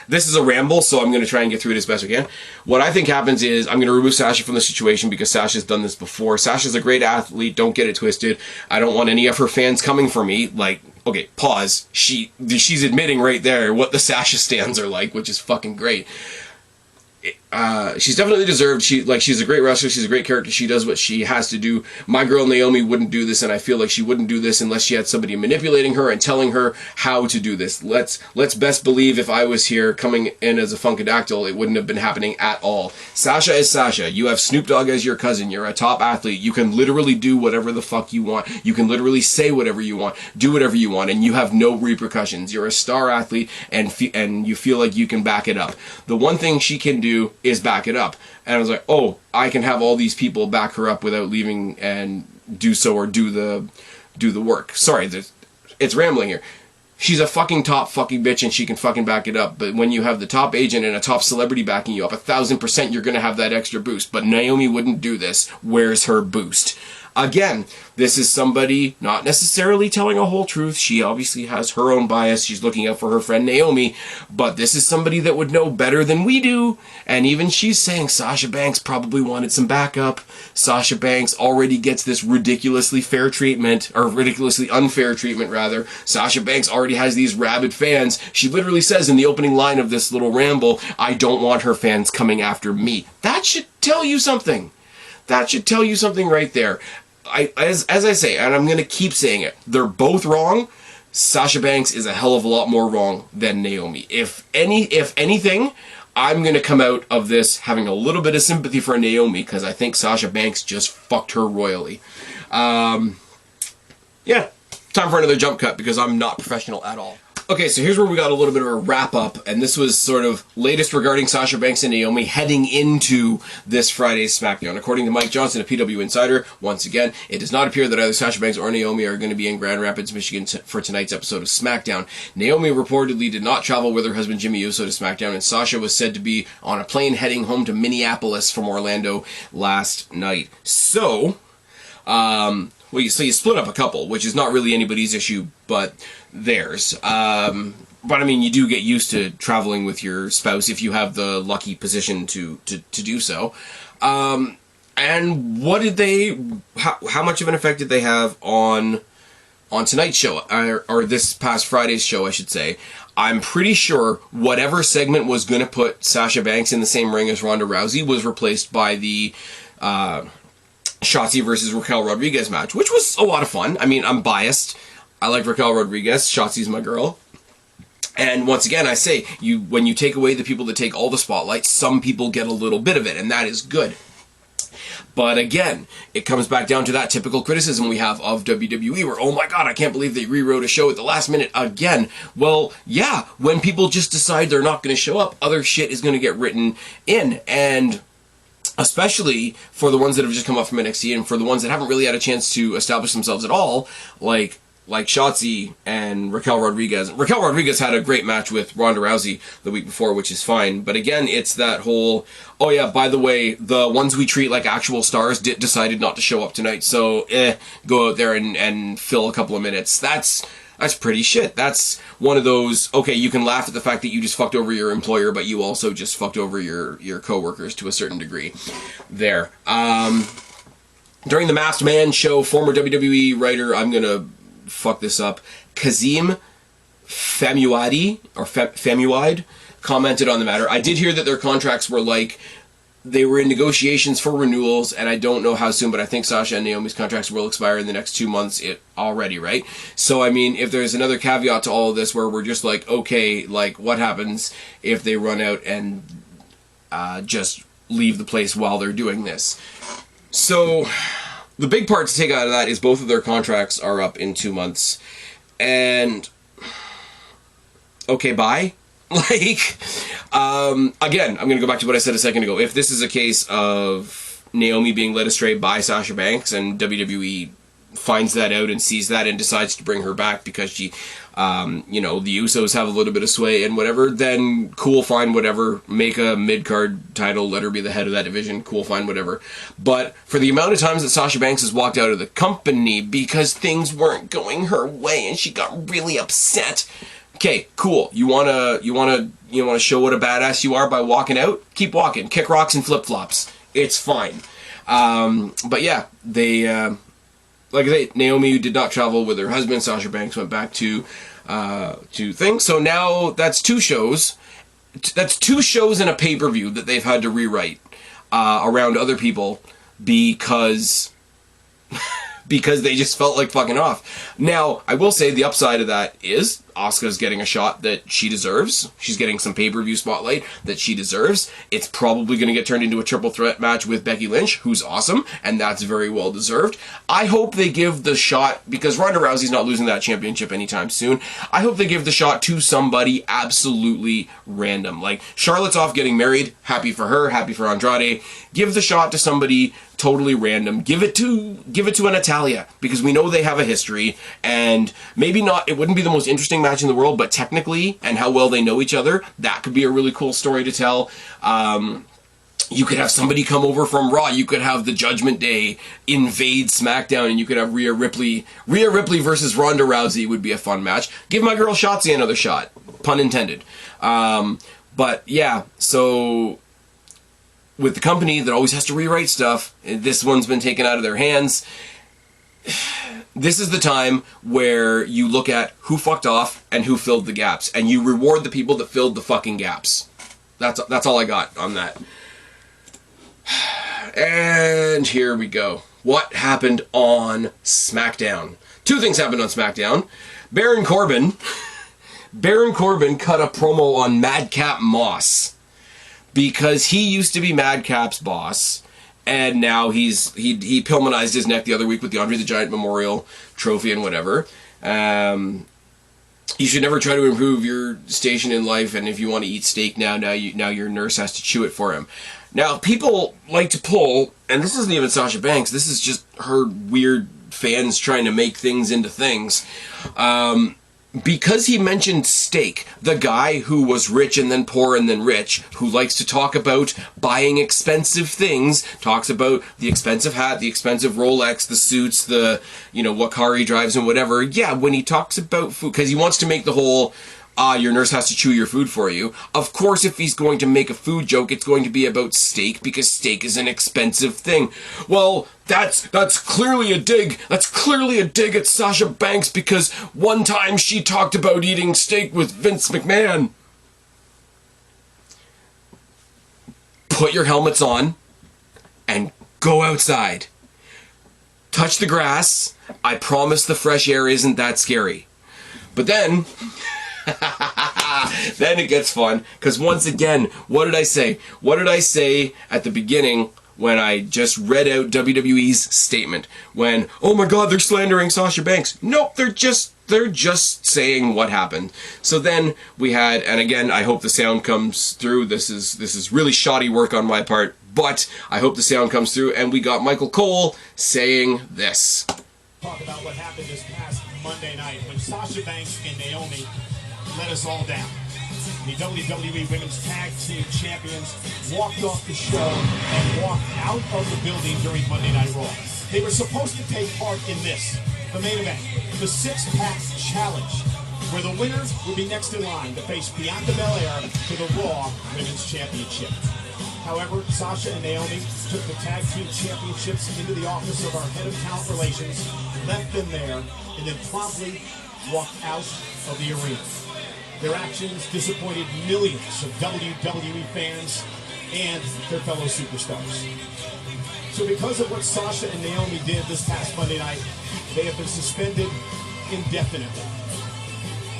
This is a ramble, so I'm going to try and get through it as best I can. What I think happens is I'm going to remove Sasha from the situation, because Sasha's done this before. Sasha's a great athlete, don't get it twisted. I don't want any of her fans coming for me. Like, okay, pause. She's admitting right there what the Sasha stands are like, which is fucking great. She's definitely deserved. She's a great wrestler. She's a great character. She does what she has to do. My girl Naomi wouldn't do this, and I feel like she wouldn't do this unless she had somebody manipulating her and telling her how to do this. Let's best believe if I was here coming in as a Funkadactyl, it wouldn't have been happening at all. Sasha is Sasha. You have Snoop Dogg as your cousin. You're a top athlete. You can literally do whatever the fuck you want. You can literally say whatever you want, do whatever you want, and you have no repercussions. You're a star athlete, and you feel like you can back it up. The one thing she can do is back it up. And I was like, oh, I can have all these people back her up without leaving and do so, or do the work. Sorry, it's rambling here. She's a fucking top fucking bitch, and she can fucking back it up. But when you have the top agent and a top celebrity backing you up, 1,000% you're going to have that extra boost. But Naomi wouldn't do this. Where's her boost? Again, this is somebody not necessarily telling a whole truth. She obviously has her own bias. She's looking out for her friend Naomi. But this is somebody that would know better than we do. And even she's saying Sasha Banks probably wanted some backup. Sasha Banks already gets this ridiculously fair treatment, or ridiculously unfair treatment, rather. Sasha Banks already has these rabid fans. She literally says in the opening line of this little ramble, I don't want her fans coming after me. That should tell you something. That should tell you something right there. As I say, and I'm going to keep saying it, they're both wrong. Sasha Banks is a hell of a lot more wrong than Naomi. If anything, I'm going to come out of this having a little bit of sympathy for Naomi, because I think Sasha Banks just fucked her royally. Yeah, time for another jump cut, because I'm not professional at all. Okay, so here's where we got a little bit of a wrap-up, and this was sort of latest regarding Sasha Banks and Naomi heading into this Friday's SmackDown. According to Mike Johnson, a PW Insider, once again, it does not appear that either Sasha Banks or Naomi are going to be in Grand Rapids, Michigan for tonight's episode of SmackDown. Naomi reportedly did not travel with her husband Jimmy Uso to SmackDown, and Sasha was said to be on a plane heading home to Minneapolis from Orlando last night. So, well, you split up a couple, which is not really anybody's issue but theirs. But I mean, you do get used to traveling with your spouse if you have the lucky position to do so. And what did how much of an effect did they have on tonight's show, or this past Friday's show, I should say? I'm pretty sure whatever segment was going to put Sasha Banks in the same ring as Ronda Rousey was replaced by the Shotzi versus Raquel Rodriguez match, which was a lot of fun. I mean, I'm biased. I like Raquel Rodriguez. Shotzi's my girl. And once again, I say, when you take away the people that take all the spotlight, some people get a little bit of it, and that is good. But again, it comes back down to that typical criticism we have of WWE, where, oh my god, I can't believe they rewrote a show at the last minute again. Well, yeah, when people just decide they're not going to show up, other shit is going to get written in, and especially for the ones that have just come up from NXT, and for the ones that haven't really had a chance to establish themselves at all, like Shotzi and Raquel Rodriguez. Raquel Rodriguez had a great match with Ronda Rousey the week before, which is fine. But again, it's that whole, oh yeah, by the way, the ones we treat like actual stars decided not to show up tonight, so go out there and fill a couple of minutes. That's pretty shit. That's one of those, okay, you can laugh at the fact that you just fucked over your employer, but you also just fucked over your coworkers to a certain degree there. During the Masked Man show, former WWE writer, I'm going to fuck this up, Kazim Famuadi, or Famuide, commented on the matter. I did hear that their contracts were like they were in negotiations for renewals, and I don't know how soon, but I think Sasha and Naomi's contracts will expire in the next 2 months already, right? So, I mean, if there's another caveat to all of this where we're just like, okay, like, what happens if they run out and just leave the place while they're doing this? So, the big part to take out of that is both of their contracts are up in 2 months, and okay, bye. Like, again, I'm going to go back to what I said a second ago. If this is a case of Naomi being led astray by Sasha Banks and WWE finds that out and sees that and decides to bring her back because she, you know, the Usos have a little bit of sway and whatever, then cool, fine, whatever. Make a mid-card title, let her be the head of that division, cool, fine, whatever. But for the amount of times that Sasha Banks has walked out of the company because things weren't going her way and she got really upset... Okay, cool. You wanna show what a badass you are by walking out? Keep walking. Kick rocks and flip flops. It's fine. But yeah, they like I say, Naomi did not travel with her husband. Sasha Banks went back to things. So now that's 2 shows. That's 2 shows and a pay-per-view that they've had to rewrite around other people because. Because they just felt like fucking off. Now, I will say the upside of that is Asuka's getting a shot that she deserves. She's getting some pay-per-view spotlight that she deserves. It's probably going to get turned into a triple threat match with Becky Lynch, who's awesome, and that's very well deserved. I hope they give the shot, because Ronda Rousey's not losing that championship anytime soon, I hope they give the shot to somebody absolutely random. Like, Charlotte's off getting married, happy for her, happy for Andrade. Give the shot to somebody totally random. Give it to an Natalia, because we know they have a history, and maybe not, it wouldn't be the most interesting match in the world, but technically, and how well they know each other, that could be a really cool story to tell. You could have somebody come over from Raw. You could have the Judgment Day invade SmackDown, and you could have Rhea Ripley. Rhea Ripley versus Ronda Rousey would be a fun match. Give my girl Shotzi another shot. Pun intended. But yeah, so with the company that always has to rewrite stuff, this one's been taken out of their hands. This is the time where you look at who fucked off and who filled the gaps, and you reward the people that filled the fucking gaps. That's all I got on that. And here we go. What happened on SmackDown? 2 things happened on SmackDown. Baron Corbin cut a promo on Madcap Moss because he used to be Madcap's boss, and now he Pillmanized his neck the other week with the Andre the Giant Memorial Trophy and whatever. You should never try to improve your station in life, and if you want to eat steak now your nurse has to chew it for him. Now, people like to pull, and this isn't even Sasha Banks, this is just her weird fans trying to make things into things. Because he mentioned steak, the guy who was rich and then poor and then rich, who likes to talk about buying expensive things, talks about the expensive hat, the expensive Rolex, the suits, the, what car he drives and whatever. Yeah, when he talks about food, because he wants to make the whole, your nurse has to chew your food for you. Of course, if he's going to make a food joke, it's going to be about steak, because steak is an expensive thing. Well, that's clearly a dig. That's clearly a dig at Sasha Banks, because one time she talked about eating steak with Vince McMahon. Put your helmets on and go outside. Touch the grass. I promise the fresh air isn't that scary. But then... then it gets fun, because once again, what did I say? What did I say at the beginning when I just read out WWE's statement? When, oh my god, they're slandering Sasha Banks. Nope, they're just saying what happened. So then we had, and again, I hope the sound comes through. This is really shoddy work on my part, but I hope the sound comes through, and we got Michael Cole saying this. Talk about what happened this past Monday night when Sasha Banks and Naomi let us all down. The WWE Women's Tag Team Champions walked off the show and walked out of the building during Monday Night Raw. They were supposed to take part in this, the main event, the 6-pack challenge, where the winner would be next in line to face Bianca Belair for the Raw Women's Championship. However, Sasha and Naomi took the Tag Team Championships into the office of our Head of Talent Relations, left them there, and then promptly walked out of the arena. Their actions disappointed millions of WWE fans and their fellow superstars. So because of what Sasha and Naomi did this past Monday night, they have been suspended indefinitely.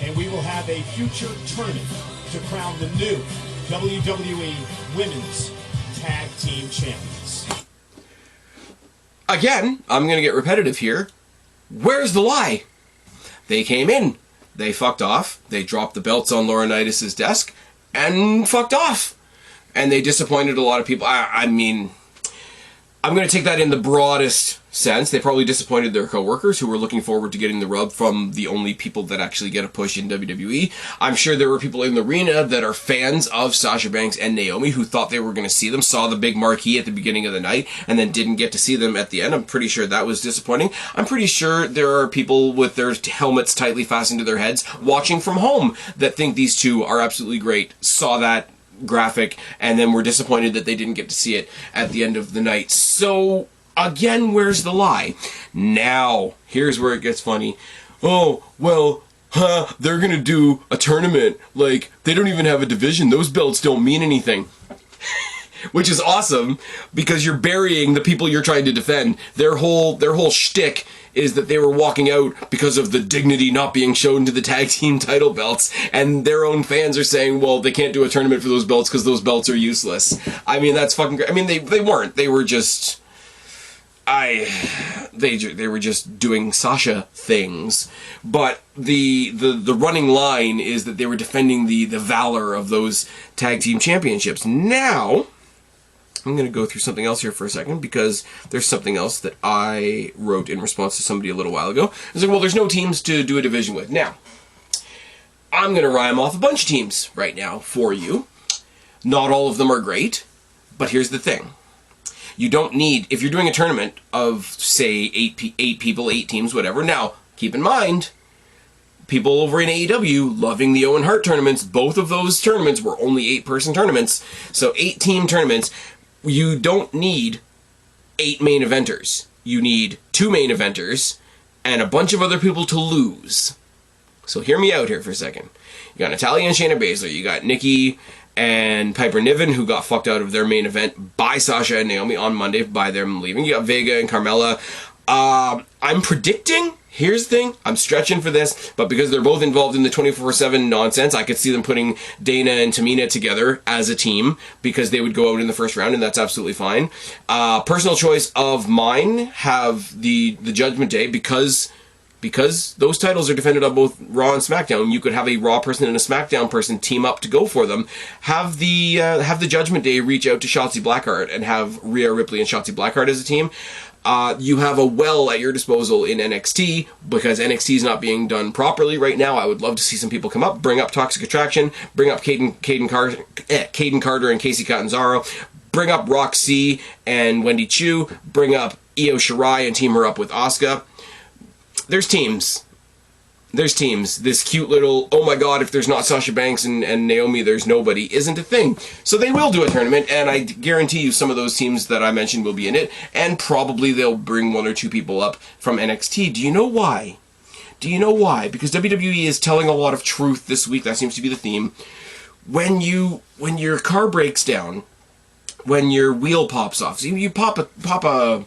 And we will have a future tournament to crown the new WWE Women's Tag Team Champions. Again, I'm going to get repetitive here. Where's the lie? They came in, they fucked off, they dropped the belts on Laurinaitis' desk, and fucked off. And they disappointed a lot of people. I mean, I'm going to take that in the broadest sense. They probably disappointed their coworkers who were looking forward to getting the rub from the only people that actually get a push in WWE. I'm sure there were people in the arena that are fans of Sasha Banks and Naomi who thought they were going to see them, saw the big marquee at the beginning of the night, and then didn't get to see them at the end. I'm pretty sure that was disappointing. I'm pretty sure there are people with their helmets tightly fastened to their heads watching from home that think these two are absolutely great, saw that graphic, and then were disappointed that they didn't get to see it at the end of the night. So, again, where's the lie? Now, here's where it gets funny. Oh, well, they're gonna do a tournament. Like, they don't even have a division. Those belts don't mean anything. Which is awesome, because you're burying the people you're trying to defend. Their whole shtick is that they were walking out because of the dignity not being shown to the tag team title belts, and their own fans are saying, well, they can't do a tournament for those belts because those belts are useless. I mean, that's fucking great. I mean, they weren't. They were just... They were just doing Sasha things. But the running line is that they were defending the valor of those tag team championships. Now... I'm going to go through something else here for a second, because there's something else that I wrote in response to somebody a little while ago. It's like, well, there's no teams to do a division with. Now, I'm going to rhyme off a bunch of teams right now for you. Not all of them are great, but here's the thing. You don't need, if you're doing a tournament of, say, eight people, 8 teams, whatever. Now, keep in mind, people over in AEW loving the Owen Hart tournaments, both of those tournaments were only 8-person tournaments. So 8-team tournaments. You don't need 8 main eventers. You need 2 main eventers and a bunch of other people to lose. So hear me out here for a second. You got Natalya and Shayna Baszler. You got Nikki and Piper Niven, who got fucked out of their main event by Sasha and Naomi on Monday by them leaving. You got Vega and Carmella. I'm predicting... Here's the thing, I'm stretching for this, but because they're both involved in the 24/7 nonsense, I could see them putting Dana and Tamina together as a team, because they would go out in the first round, and that's absolutely fine. Personal choice of mine, have the Judgment Day, because those titles are defended on both Raw and SmackDown. You could have a Raw person and a SmackDown person team up to go for them. Have the Judgment Day reach out to Shotzi Blackheart and have Rhea Ripley and Shotzi Blackheart as a team. You have a well at your disposal in NXT, because NXT is not being done properly right now. I would love to see some people come up, bring up Toxic Attraction, bring up Caden Carter and Casey Catanzaro, bring up Roxy and Wendy Chu, bring up Io Shirai and team her up with Asuka. There's teams. This cute little, oh my god, if there's not Sasha Banks and Naomi, there's nobody, isn't a thing. So they will do a tournament, and I guarantee you some of those teams that I mentioned will be in it, and probably they'll bring 1 or 2 people up from NXT. Do you know why? Because WWE is telling a lot of truth this week. That seems to be the theme. When your car breaks down, when your wheel pops off, so you pop a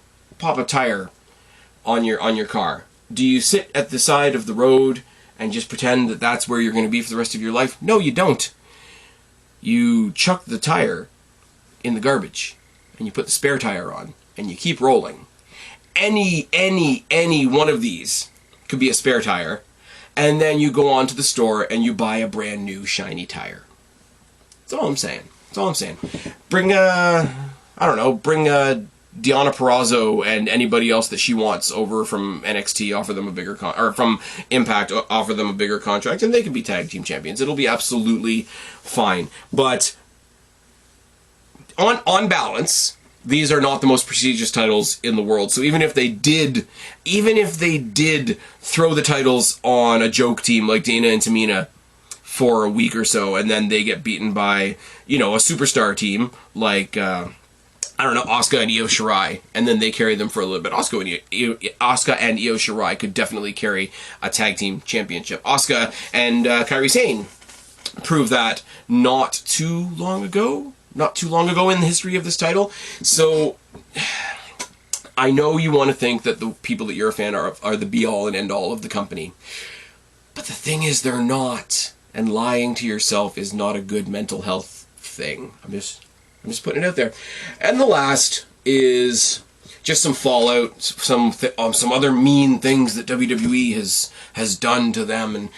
tire on your car. Do you sit at the side of the road and just pretend that that's where you're going to be for the rest of your life? No, you don't. You chuck the tire in the garbage, and you put the spare tire on, and you keep rolling. Any one of these could be a spare tire, and then you go on to the store and you buy a brand new shiny tire. That's all I'm saying. Bring Deonna Purrazzo and anybody else that she wants over from NXT, offer them a bigger or from Impact, offer them a bigger contract, and they can be tag team champions. It'll be absolutely fine. But on balance, these are not the most prestigious titles in the world. So even if they did throw the titles on a joke team like Dana and Tamina for a week or so, and then they get beaten by, a superstar team like Asuka and Io Shirai, and then they carry them for a little bit. Asuka and Io Shirai could definitely carry a tag team championship. Asuka and Kairi Sane proved that not too long ago. not too long ago in the history of this title. So I know you want to think that the people that you're a fan are the be-all and end-all of the company. But the thing is, they're not. And lying to yourself is not a good mental health thing. I'm just putting it out there. And the last is just some fallout, some other mean things that WWE has done to them, and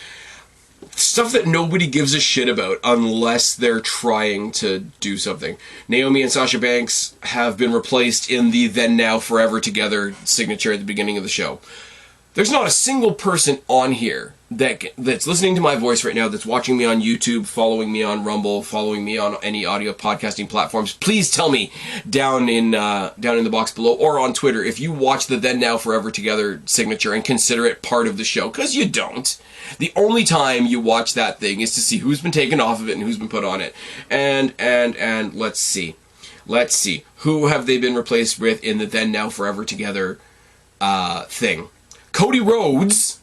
stuff that nobody gives a shit about unless they're trying to do something. Naomi and Sasha Banks have been replaced in the Then Now Forever Together signature at the beginning of the show. There's not a single person on here that's listening to my voice right now, that's watching me on YouTube, following me on Rumble, following me on any audio podcasting platforms. Please tell me down in the box below or on Twitter if you watch the Then Now Forever Together signature and consider it part of the show, because you don't. The only time you watch that thing is to see who's been taken off of it and who's been put on it. And let's see. Who have they been replaced with in the Then Now Forever Together thing? Cody Rhodes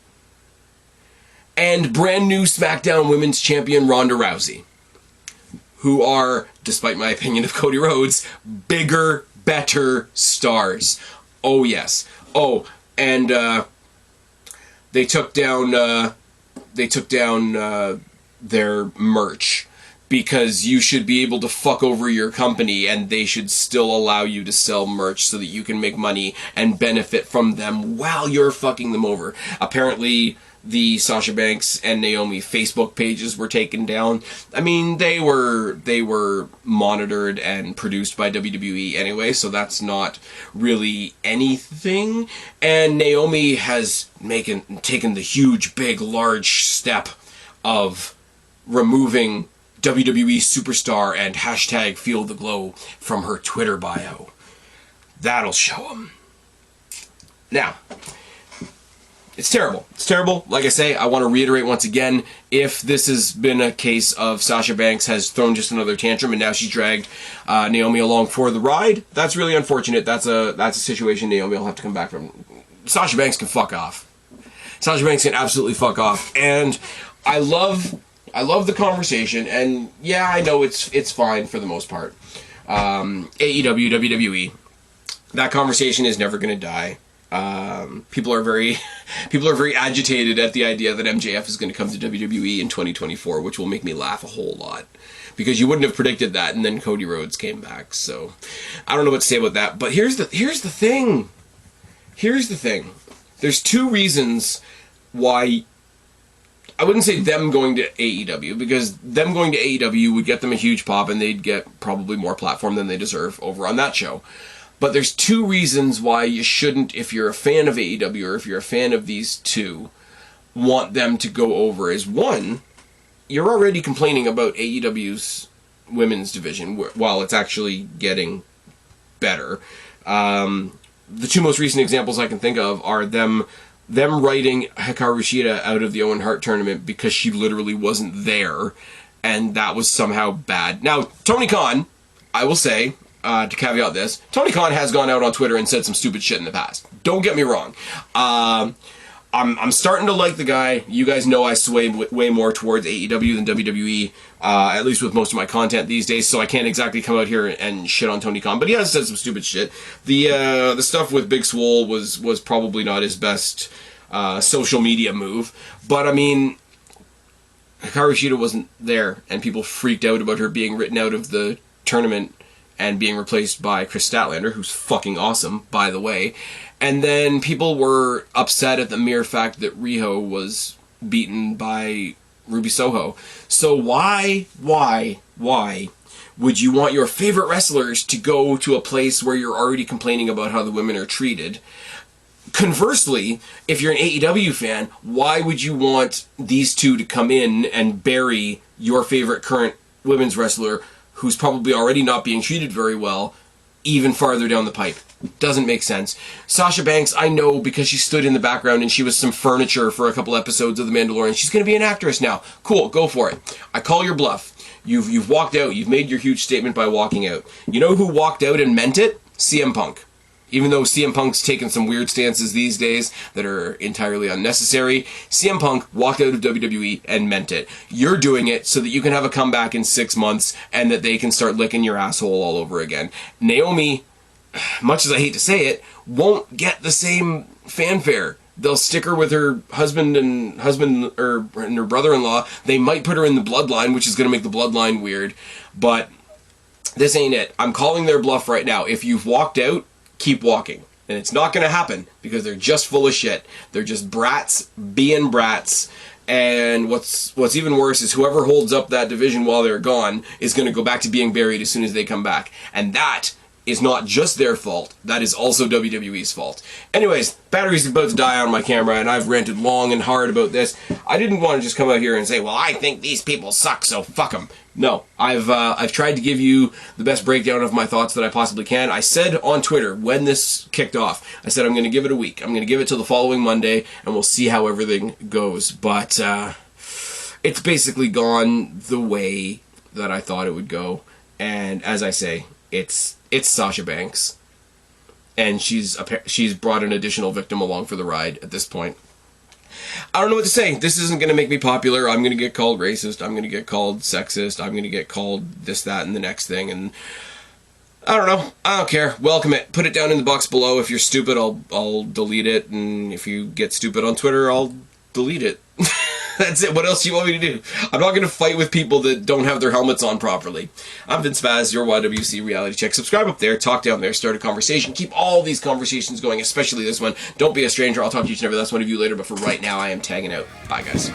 and brand new SmackDown Women's Champion Ronda Rousey, who are, despite my opinion of Cody Rhodes, bigger, better stars. Oh yes. Oh, and they took down their merch, because you should be able to fuck over your company and they should still allow you to sell merch so that you can make money and benefit from them while you're fucking them over. Apparently, the Sasha Banks and Naomi Facebook pages were taken down. I mean, they were monitored and produced by WWE anyway, so that's not really anything. And Naomi has taken the huge, big, large step of removing WWE Superstar and hashtag Feel the Glow from her Twitter bio. That'll show them. Now, it's terrible. It's terrible. Like I say, I want to reiterate once again, if this has been a case of Sasha Banks has thrown just another tantrum and now she's dragged Naomi along for the ride, that's really unfortunate. That's a situation Naomi will have to come back from. Sasha Banks can fuck off. Sasha Banks can absolutely fuck off. And I love the conversation, and yeah, I know it's fine for the most part. AEW, WWE, that conversation is never going to die. People are very agitated at the idea that MJF is going to come to WWE in 2024, which will make me laugh a whole lot, because you wouldn't have predicted that, and then Cody Rhodes came back. So I don't know what to say about that. But here's the thing. There's two reasons why. I wouldn't say them going to AEW, because them going to AEW would get them a huge pop and they'd get probably more platform than they deserve over on that show. But there's two reasons why you shouldn't, if you're a fan of AEW or if you're a fan of these two, want them to go over. Is one, you're already complaining about AEW's women's division while it's actually getting better. The two most recent examples I can think of are them writing Hikaru Shida out of the Owen Hart tournament because she literally wasn't there, and that was somehow bad. Now, Tony Khan, I will say, to caveat this, Tony Khan has gone out on Twitter and said some stupid shit in the past. Don't get me wrong. I'm starting to like the guy. You guys know I sway way more towards AEW than WWE, at least with most of my content these days, so I can't exactly come out here and shit on Tony Khan, but he has said some stupid shit. The stuff with Big Swole was probably not his best social media move, but I mean, Hikaru Shida wasn't there, and people freaked out about her being written out of the tournament and being replaced by Chris Statlander, who's fucking awesome, by the way. And then people were upset at the mere fact that Riho was beaten by Ruby Soho. So why would you want your favorite wrestlers to go to a place where you're already complaining about how the women are treated? Conversely, if you're an AEW fan, why would you want these two to come in and bury your favorite current women's wrestler, who's probably already not being treated very well, even farther down the pipe? Doesn't make sense. Sasha Banks, I know, because she stood in the background and she was some furniture for a couple episodes of The Mandalorian. She's going to be an actress now. Cool, go for it. I call your bluff. You've walked out. You've made your huge statement by walking out. You know who walked out and meant it? CM Punk. Even though CM Punk's taken some weird stances these days that are entirely unnecessary, CM Punk walked out of WWE and meant it. You're doing it so that you can have a comeback in 6 months and that they can start licking your asshole all over again. Naomi, much as I hate to say it, won't get the same fanfare. They'll stick her with her husband and her brother-in-law. They might put her in the bloodline, which is going to make the bloodline weird. But this ain't it. I'm calling their bluff right now. If you've walked out, keep walking. And it's not going to happen because they're just full of shit. They're just brats being brats. And what's even worse is whoever holds up that division while they're gone is going to go back to being buried as soon as they come back. And that is not just their fault. That is also WWE's fault. Anyways, battery's about to die on my camera, and I've ranted long and hard about this. I didn't want to just come out here and say, well, I think these people suck, so fuck them. No, I've tried to give you the best breakdown of my thoughts that I possibly can. I said on Twitter when this kicked off, I said I'm going to give it a week. I'm going to give it till the following Monday, and we'll see how everything goes. But it's basically gone the way that I thought it would go. And as I say, it's Sasha Banks, and she's brought an additional victim along for the ride at this point. I don't know what to say. This isn't going to make me popular. I'm going to get called racist. I'm going to get called sexist. I'm going to get called this, that, and the next thing. And I don't know. I don't care. Welcome it. Put it down in the box below. If you're stupid, I'll delete it. And if you get stupid on Twitter, I'll delete it. That's it. What else do you want me to do? I'm not going to fight with people that don't have their helmets on properly. I'm Vince Spaz, your YWC reality check. Subscribe up there, talk down there, start a conversation. Keep all these conversations going, especially this one. Don't be a stranger. I'll talk to each and every last one of you later, but for right now, I am tagging out. Bye, guys.